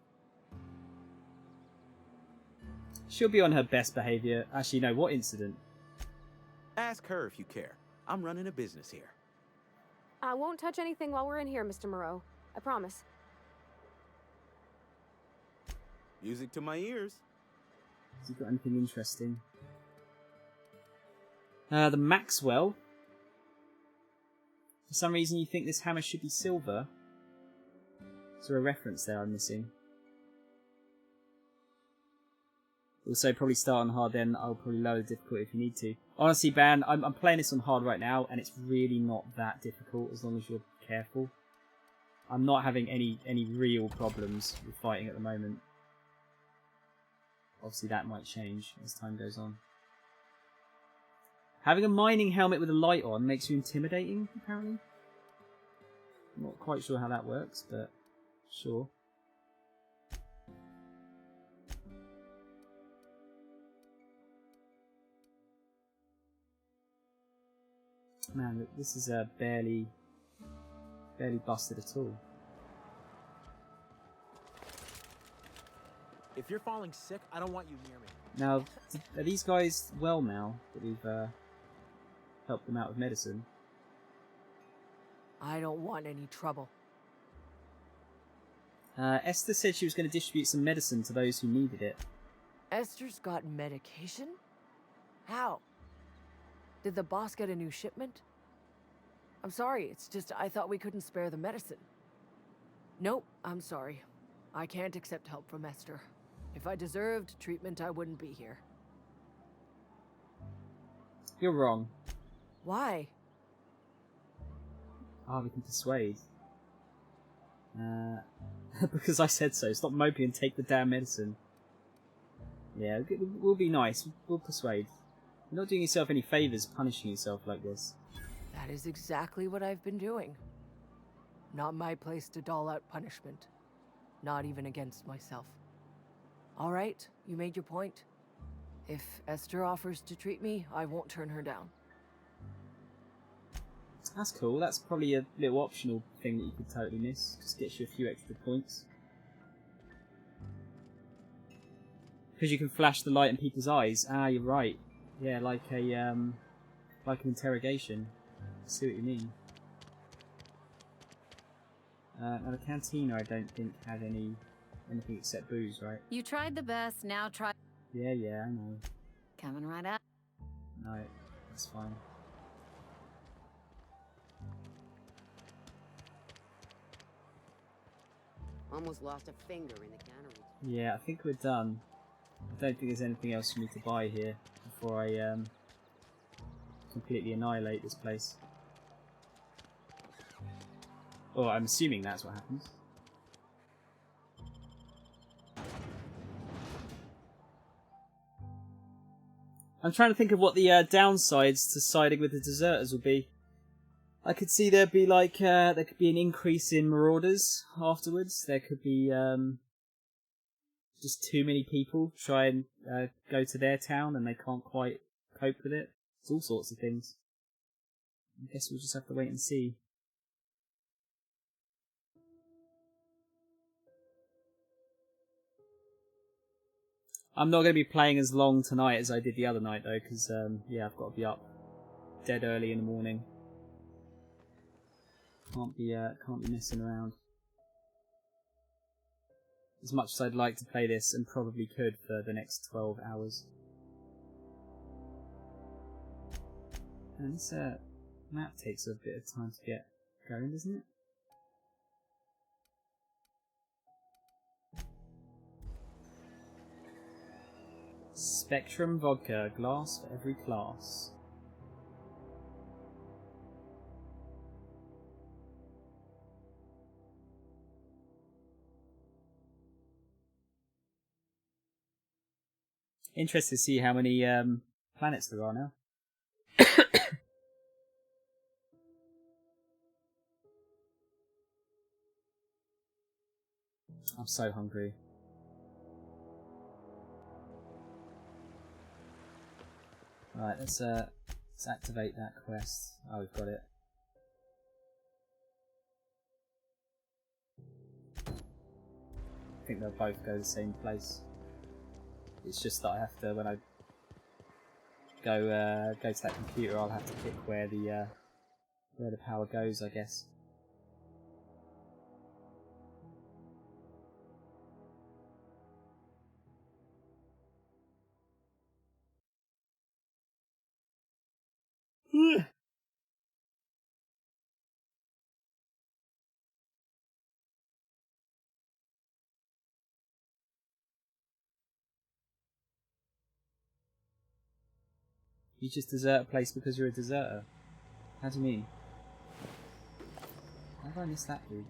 She'll be on her best behaviour. Actually, no, what incident? Ask her if you care. I'm running a business here. I won't touch anything while we're in here, Mr. Moreau. I promise. Music to my ears. Has he got anything interesting? The Maxwell. For some reason you think this hammer should be silver. Is there a reference there I'm missing? Also, probably start on hard, then I'll probably lower the difficulty if you need to. Honestly, Ban, I'm playing this on hard right now, and it's really not that difficult as long as you're careful. I'm not having any real problems with fighting at the moment. Obviously, that might change as time goes on. Having a mining helmet with a light on makes you intimidating, apparently. I'm not quite sure how that works, but sure. Man, this is barely busted at all. If you're falling sick, I don't want you near me. Now, are these guys well now that we've helped them out with medicine? I don't want any trouble. Esther said she was going to distribute some medicine to those who needed it. Esther's got medication? How? Did the boss get a new shipment? I'm sorry, it's just I thought we couldn't spare the medicine. Nope, I'm sorry. I can't accept help from Esther. If I deserved treatment, I wouldn't be here. You're wrong. Why? We can persuade. Because I said so. Stop moping and take the damn medicine. Yeah, we'll be nice. We'll persuade. You're not doing yourself any favours punishing yourself like this. That is exactly what I've been doing. Not my place to dole out punishment. Not even against myself. All right, you made your point. If Esther offers to treat me, I won't turn her down. That's cool. That's probably a little optional thing that you could totally miss. Just gets you a few extra points. Because you can flash the light in people's eyes. Ah, you're right. Yeah, like an interrogation. I see what you mean. Now the cantina, I don't think had anything except booze, right? You tried the best, now try. Yeah, I know. Coming right up. No, that's fine. Almost lost a finger in the cannery. Yeah, I think we're done. I don't think there's anything else for me to buy here before I completely annihilate this place. Or I'm assuming that's what happens. I'm trying to think of what the downsides to siding with the deserters would be. I could see there'd be like there could be an increase in marauders afterwards. There could be just too many people try and go to their town and they can't quite cope with it. It's all sorts of things. I guess we'll just have to wait and see. I'm not going to be playing as long tonight as I did the other night though, because yeah, I've got to be up dead early in the morning. Can't be messing around. As much as I'd like to play this, and probably could for the next 12 hours. And this map takes a bit of time to get going, doesn't it? Spectrum vodka, glass for every class. Interested to see how many planets there are now. I'm so hungry. Right, let's activate that quest. Oh, we've got it. I think they'll both go to the same place. It's just that I have to, when I go to that computer, I'll have to pick where the power goes, I guess. You just desert a place because you're a deserter? How do you mean? How did I miss that, dude?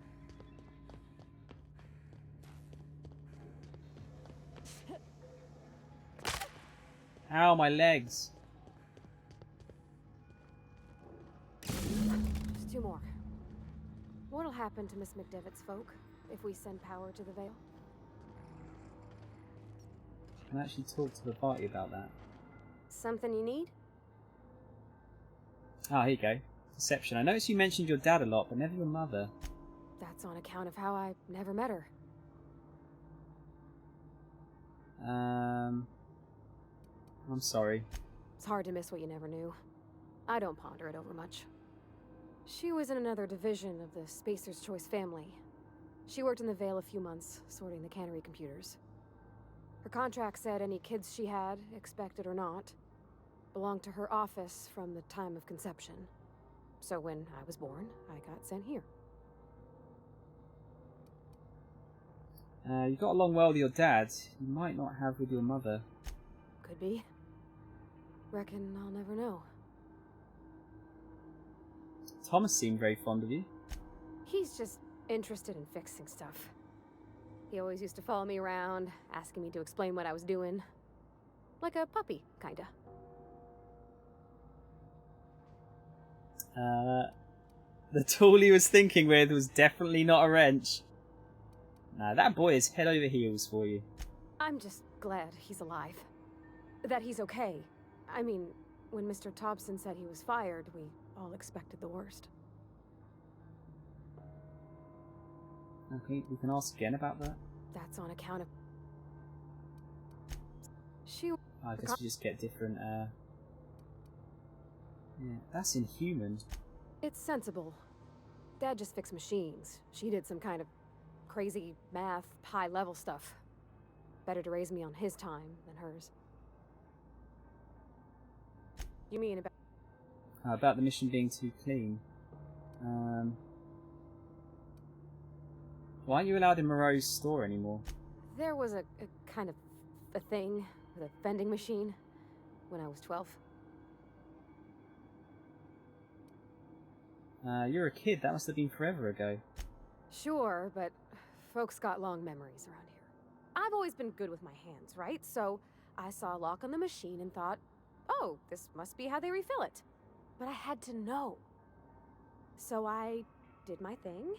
Ow, my legs! Just two more. What'll happen to Miss McDevitt's folk if we send power to the Vale? I can actually talk to the party about that. Something you need? Ah, here you go. Deception. I noticed you mentioned your dad a lot, but never your mother. That's on account of how I never met her. I'm sorry. It's hard to miss what you never knew. I don't ponder it over much. She was in another division of the Spacer's Choice family. She worked in the Vale a few months, sorting the cannery computers. Her contract said any kids she had, expected or not, belonged to her office from the time of conception. So when I was born, I got sent here. You got along well with your dad. You might not have with your mother. Could be. Reckon I'll never know. Thomas seemed very fond of you. He's just interested in fixing stuff. He always used to follow me around, asking me to explain what I was doing. Like a puppy, kinda. The tool he was thinking with was definitely not a wrench. Nah, that boy is head over heels for you. I'm just glad he's alive. That he's okay. I mean, when Mr. Thompson said he was fired, we all expected the worst. Okay, we can ask again about that. That's on account of... I guess we just get different, Yeah, that's inhuman. It's sensible. Dad just fixed machines. She did some kind of crazy math, high-level stuff. Better to raise me on his time than hers. You mean About the mission being too clean. Why aren't you allowed in Moreau's store anymore? There was a kind of a thing with a vending machine when I was 12. You're a kid. That must have been forever ago. Sure, but folks got long memories around here. I've always been good with my hands, right? So I saw a lock on the machine and thought, oh, this must be how they refill it. But I had to know. So I did my thing,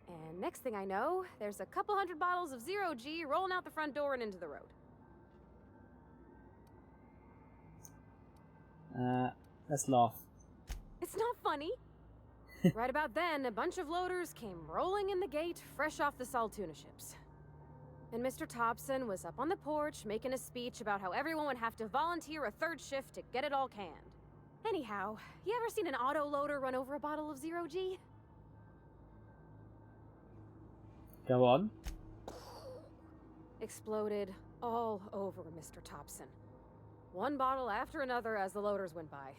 and next thing I know, there's a couple hundred bottles of 0G rolling out the front door and into the road. Let's laugh. It's not funny. Right about then, a bunch of loaders came rolling in the gate, fresh off the Saltuna ships. And Mr. Thompson was up on the porch making a speech about how everyone would have to volunteer a third shift to get it all canned. Anyhow, you ever seen an auto loader run over a bottle of 0G? Go on. Exploded all over Mr. Thompson. One bottle after another as the loaders went by.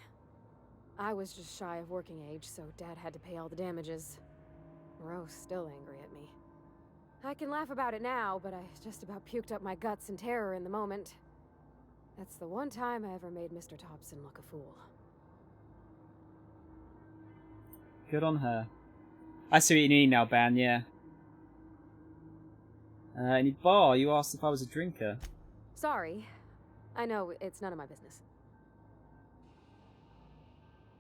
I was just shy of working age, so Dad had to pay all the damages. Moreau's still angry at me. I can laugh about it now, but I just about puked up my guts in terror in the moment. That's the one time I ever made Mr. Thompson look a fool. Good on her. I see what you mean now, Ban, yeah. Any bar, you asked if I was a drinker. Sorry. I know, it's none of my business.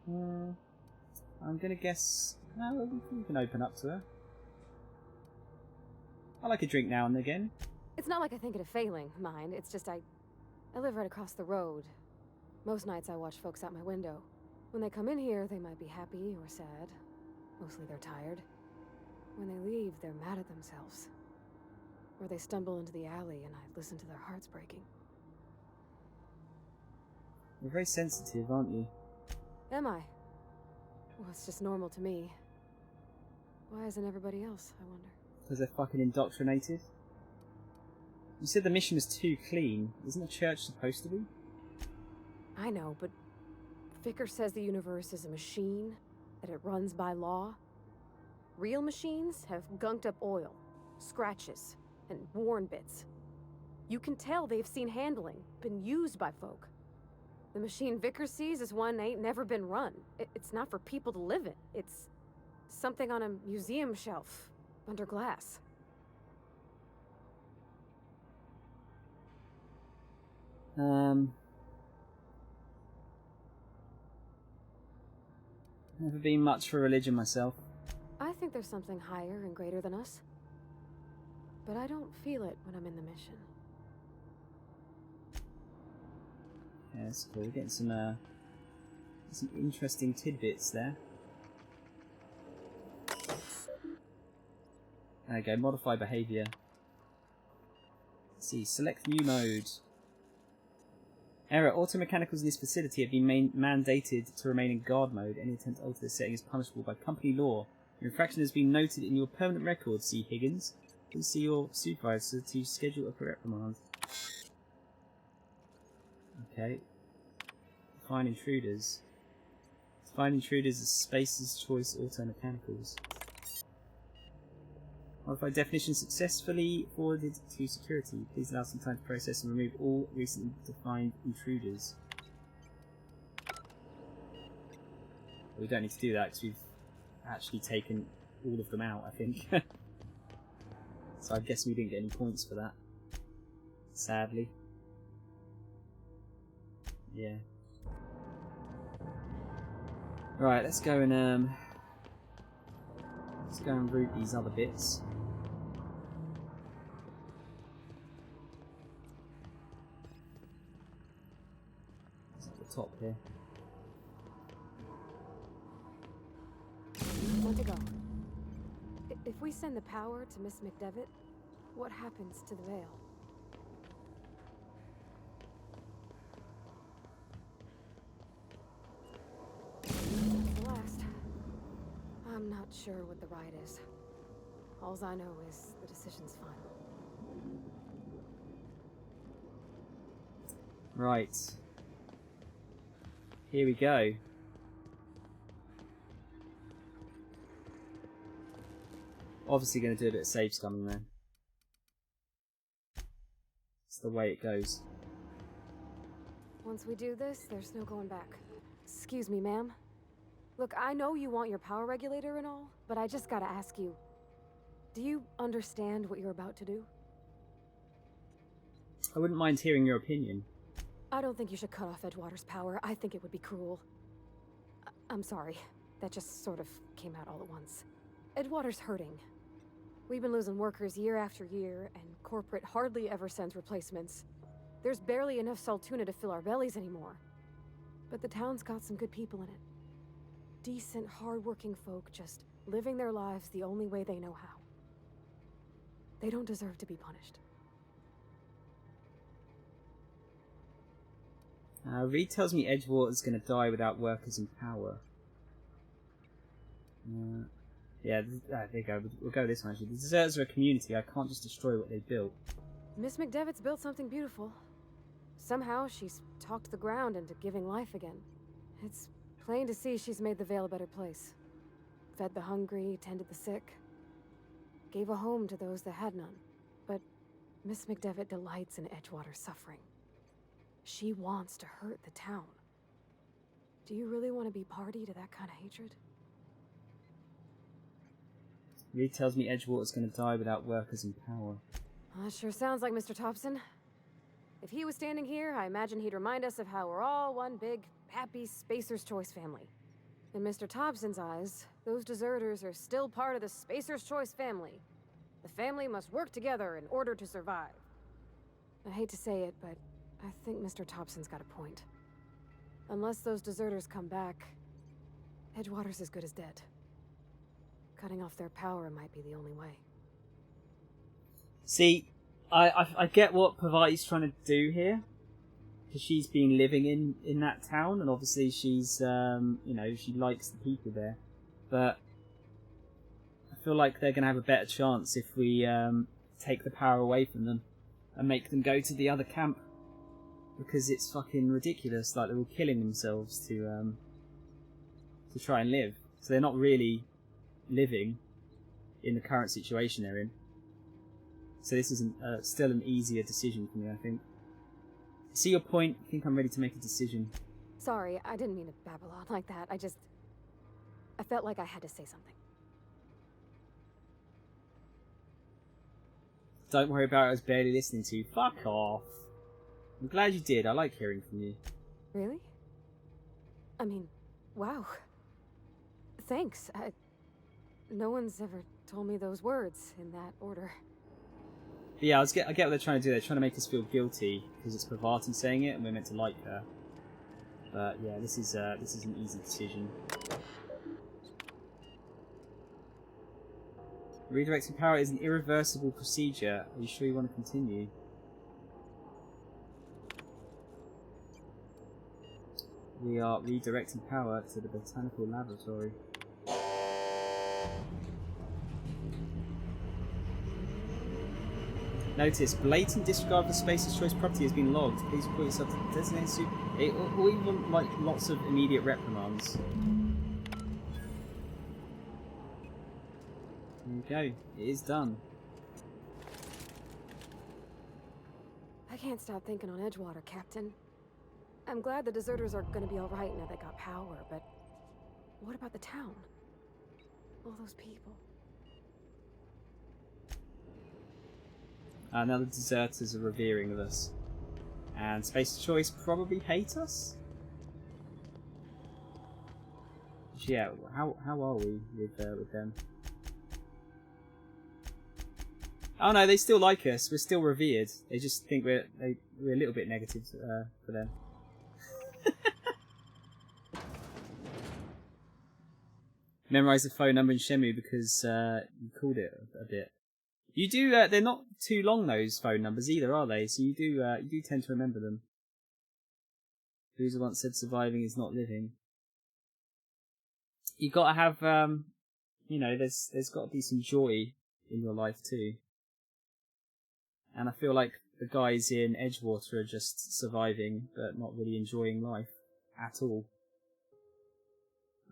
I'm gonna guess... No, we can open up to her. I like a drink now and again. It's not like I think it a failing, mind. It's just I live right across the road. Most nights I watch folks out my window. When they come in here, they might be happy or sad. Mostly they're tired. When they leave, they're mad at themselves. Or they stumble into the alley and I listen to their hearts breaking. You're very sensitive, aren't you? Am I? Well, it's just normal to me. Why isn't everybody else, I wonder? Because they're fucking indoctrinated? You said the mission was too clean. Isn't a church supposed to be? I know, but Vicker says the universe is a machine, that it runs by law. Real machines have gunked up oil, scratches, and worn bits. You can tell they've seen handling, been used by folk. The machine Vicker sees is one ain't never been run. It's not for people to live in. It's something on a museum shelf, under glass. Never been much for religion myself. I think there's something higher and greater than us. But I don't feel it when I'm in the mission. Yeah, that's cool. We're getting some interesting tidbits there. There we go, modify behaviour. Let's see, select new mode. Error, auto mechanicals in this facility have been mandated to remain in guard mode. Any attempt to alter this setting is punishable by company law. Your infraction has been noted in your permanent record, C. Higgins. Please see your supervisor to schedule a reprimand. Okay. Define intruders. Define intruders as Space's Choice Auto Mechanicals. Modify definition successfully forwarded to security. Please allow some time to process and remove all recently defined intruders. But we don't need to do that because we've actually taken all of them out, I think. So I guess we didn't get any points for that. Sadly. Yeah. Right, let's go and route these other bits. It's at the top here. Want to go? If we send the power to Miss McDevitt, what happens to the veil? That's the last. I'm not sure what the right is. Alls I know is the decision's final. Right. Here we go. Obviously going to do a bit of save scumming then. It's the way it goes. Once we do this, there's no going back. Excuse me, ma'am. Look, I know you want your power regulator and all, but I just gotta ask you, do you understand what you're about to do? I wouldn't mind hearing your opinion. I don't think you should cut off Edgewater's power. I think it would be cruel. I'm sorry. That just sort of came out all at once. Edgewater's hurting. We've been losing workers year after year, and corporate hardly ever sends replacements. There's barely enough Saltuna to fill our bellies anymore. But the town's got some good people in it. Decent, hard-working folk just living their lives the only way they know how. They don't deserve to be punished. Reed tells me Edgewater's going to die without workers in power. Yeah, there you go. We'll go with this one actually. The deserters are a community. I can't just destroy what they built. Miss McDevitt's built something beautiful. Somehow she's talked the ground into giving life again. It's plain to see she's made the Vale a better place. Fed the hungry, tended the sick. Gave a home to those that had none. But Miss McDevitt delights in Edgewater's suffering. She wants to hurt the town. Do you really want to be party to that kind of hatred? Reed tells me Edgewater's going to die without workers in power. That sure sounds like Mr. Thompson. If he was standing here, I imagine he'd remind us of how we're all one big, happy Spacer's Choice family. In Mr. Thompson's eyes, those deserters are still part of the Spacer's Choice family. The family must work together in order to survive. I hate to say it, but I think Mr. Thompson's got a point. Unless those deserters come back, Edgewater's as good as dead. Cutting off their power might be the only way. See, I get what Pavati's trying to do here. Because she's been living in that town, and obviously she's, she likes the people there. But I feel like they're going to have a better chance if we take the power away from them and make them go to the other camp. Because it's fucking ridiculous, like they're all killing themselves to try and live. So they're not really living in the current situation they're in. So this is still an easier decision for me, I think. See your point? I think I'm ready to make a decision. Sorry, I didn't mean to babble on like that. I felt like I had to say something. Don't worry about it, I was barely listening to you. Fuck off. I'm glad you did. I like hearing from you. Really? I mean, wow. Thanks. No one's ever told me those words in that order. But yeah, I get what they're trying to do. They're trying to make us feel guilty because it's Pavati saying it and we're meant to like her. But yeah, this is an easy decision. Redirecting power is an irreversible procedure. Are you sure you want to continue? We are redirecting power to the botanical laboratory. Notice, blatant disregard for Spacer's Choice property has been logged. Please report yourself to the designated super... Or even, like, lots of immediate reprimands. There you go. It is done. I can't stop thinking on Edgewater, Captain. I'm glad the deserters are gonna be alright now they got power, but what about the town? All those people. Now the deserters are revering of us. And Spacer's Choice probably hate us? Yeah, how are we with them? Oh no, they still like us. We're still revered. They just think we're a little bit negative for them. Memorize the phone number in Shemu because you called it a bit. You do. They're not too long, those phone numbers either, are they? So you do tend to remember them. Loser once said, "Surviving is not living." You got to have, there's got to be some joy in your life too. And I feel like the guys in Edgewater are just surviving, but not really enjoying life at all.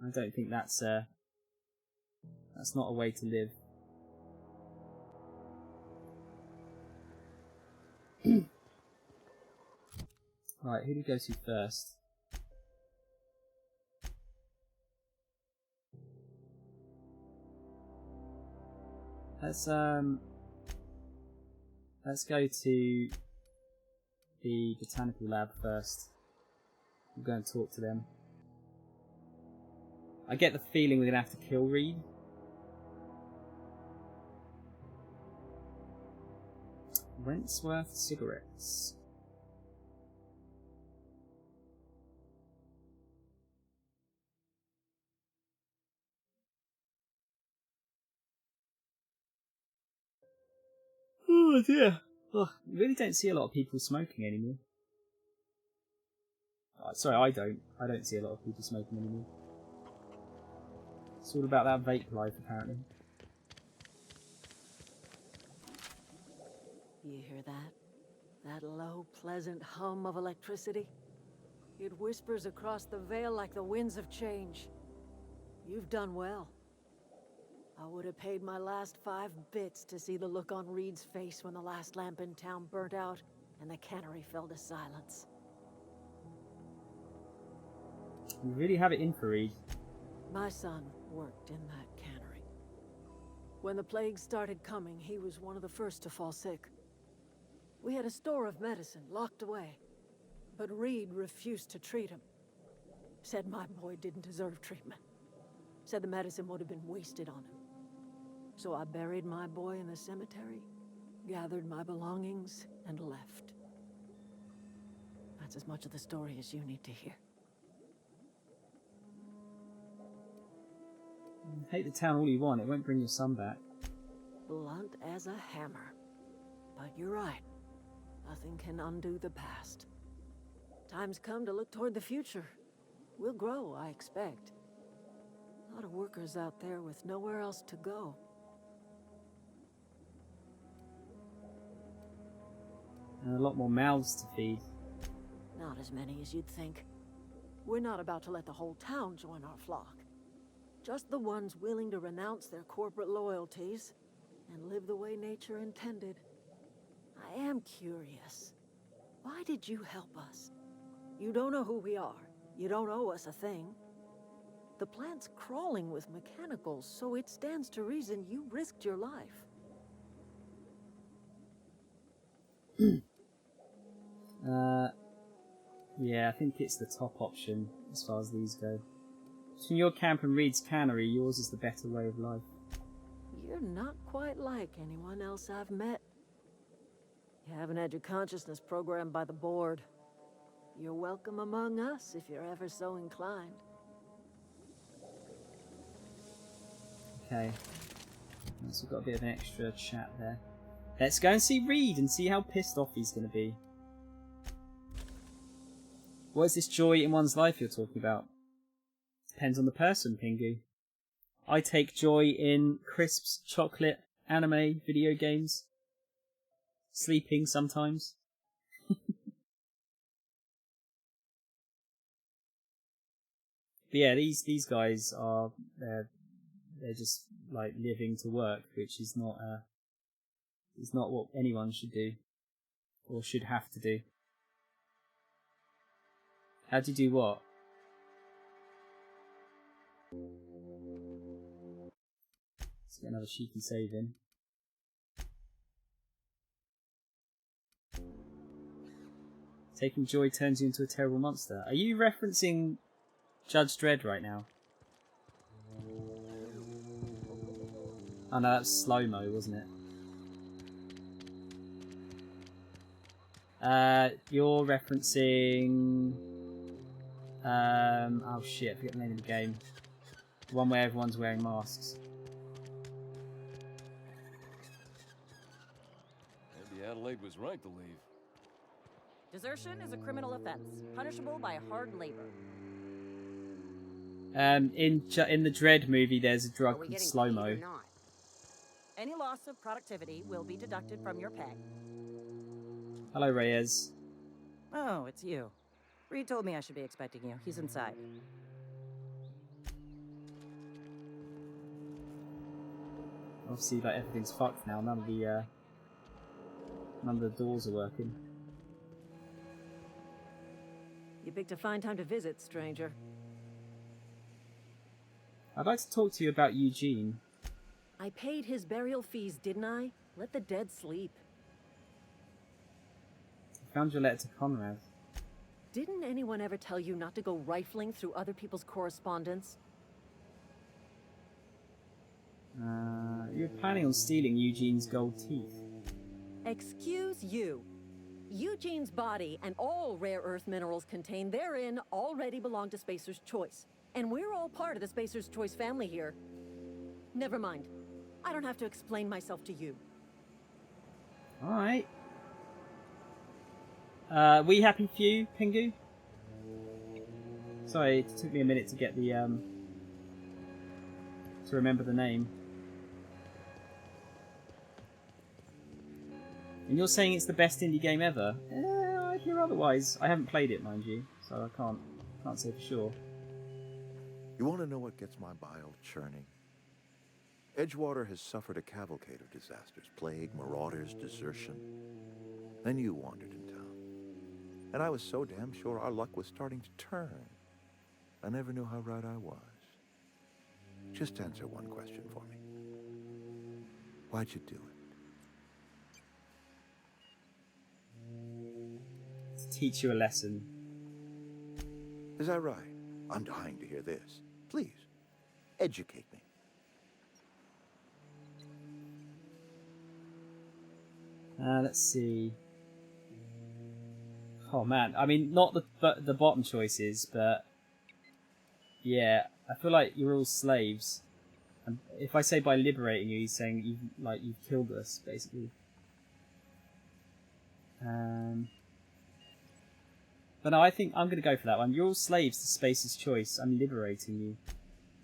I don't think that's not a way to live. Right, who do we go to first? Let's go to the botanical lab first. We'll go and talk to them. I get the feeling we're gonna have to kill Reed. Wentworth cigarettes. Oh dear. Ugh, you really don't see a lot of people smoking anymore. Sorry, I don't. I don't see a lot of people smoking anymore. It's all about that vape life, apparently. You hear that? That low, pleasant hum of electricity? It whispers across the veil like the winds of change. You've done well. I would have paid my last 5 bits to see the look on Reed's face when the last lamp in town burnt out and the cannery fell to silence. You really have it in for Reed. My son worked in that cannery. When the plague started coming, he was one of the first to fall sick. We had a store of medicine locked away, but Reed refused to treat him. Said my boy didn't deserve treatment. Said the medicine would have been wasted on him. So I buried my boy in the cemetery, gathered my belongings, and left. That's as much of the story as you need to hear. Hate the town all you want, it won't bring your son back. Blunt as a hammer. But you're right. Nothing can undo the past. Time's come to look toward the future. We'll grow, I expect. A lot of workers out there with nowhere else to go. And a lot more mouths to feed. Not as many as you'd think. We're not about to let the whole town join our flock. Just the ones willing to renounce their corporate loyalties and live the way nature intended. I am curious. Why did you help us? You don't know who we are. You don't owe us a thing. The plant's crawling with mechanicals, so it stands to reason you risked your life. Yeah, I think it's the top option as far as these go. Between your camp and Reed's cannery, yours is the better way of life. You're not quite like anyone else I've met. You haven't had your consciousness programmed by the board. You're welcome among us if you're ever so inclined. Okay. So we've got a bit of an extra chat there. Let's go and see Reed and see how pissed off he's going to be. What is this joy in one's life you're talking about? Depends on the person, Pingu. I take joy in crisps, chocolate, anime, video games. Sleeping sometimes. But yeah, these guys are they're just like living to work, which is not what anyone should do or should have to do. How do you do what? Let's get another cheeky save in. Taking joy turns you into a terrible monster. Are you referencing Judge Dredd right now? Oh no, that's slow-mo, wasn't it? You're referencing... oh shit, I forget the name of the game. The one where everyone's wearing masks. Maybe Adelaide was right to leave. Desertion is a criminal offense, punishable by hard labor. In the Dredd movie, there's a drug called getting paid slow-mo. or not? Any loss of productivity will be deducted from your pay. Hello, Reyes. Oh, it's you. Reed told me I should be expecting you. He's inside. Obviously, like everything's fucked now. None of the doors are working. You picked a fine time to visit, stranger. I'd like to talk to you about Eugene. I paid his burial fees, didn't I? Let the dead sleep. I found your letter to Conrad. Didn't anyone ever tell you not to go rifling through other people's correspondence? You're planning on stealing Eugene's gold teeth. Excuse you. Eugene's body and all rare earth minerals contained therein already belong to Spacer's Choice. And we're all part of the Spacer's Choice family here. Never mind. I don't have to explain myself to you. Alright. We happy for you, Pingu? Sorry, it took me a minute to get the, to remember the name. And you're saying it's the best indie game ever? I hear otherwise. I haven't played it, mind you, so I can't say for sure. You want to know what gets my bile churning? Edgewater has suffered a cavalcade of disasters. Plague, marauders, desertion. Then you wandered in town. And I was so damn sure our luck was starting to turn. I never knew how right I was. Just answer one question for me. Why'd you do it? To teach you a lesson. Is that right? I'm dying to hear this. Please, educate me. Let's see. Oh man, I mean, not the bottom choices, but yeah, I feel like you're all slaves. And if I say by liberating you, he's saying you've killed us, basically. But no, I think I'm going to go for that one. You're all slaves to Space's Choice. I'm liberating you.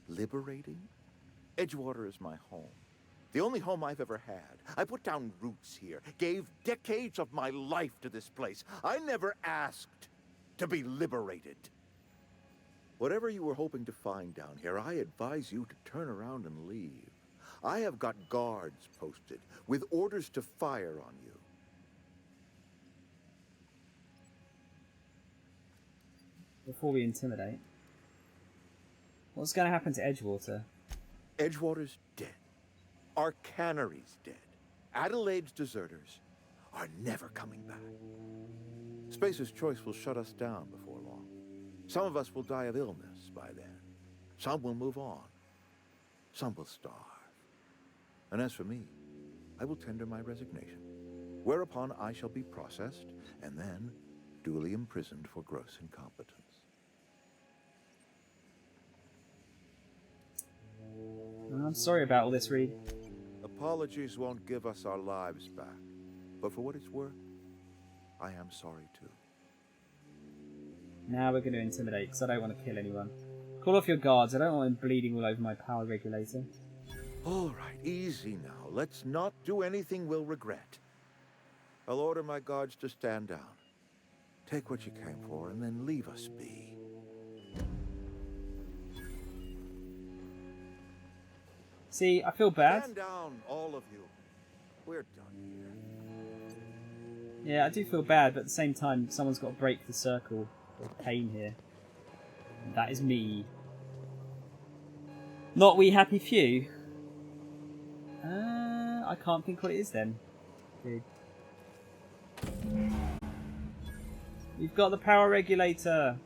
Liberating? Edgewater is my home. The only home I've ever had. I put down roots here, gave decades of my life to this place. I never asked to be liberated. Whatever you were hoping to find down here, I advise you to turn around and leave. I have got guards posted with orders to fire on you. Before we intimidate. What's going to happen to Edgewater? Edgewater's dead. Our cannery's dead. Adelaide's deserters are never coming back. Spacer's Choice will shut us down before long. Some of us will die of illness by then. Some will move on. Some will starve. And as for me, I will tender my resignation, whereupon I shall be processed and then duly imprisoned for gross incompetence. I'm sorry about all this, Reed. Apologies won't give us our lives back. But for what it's worth, I am sorry too. Now we're going to intimidate, because I don't want to kill anyone. Call off your guards. I don't want them bleeding all over my power regulator. All right, easy now. Let's not do anything we'll regret. I'll order my guards to stand down. Take what you came for, and then leave us be. See, I feel bad. Stand down, all of you. We're done here. Yeah, I do feel bad, but at the same time, someone's got to break the circle of pain here. And that is me. Not we happy few. I can't think what it is then. Dude. You've got the power regulator.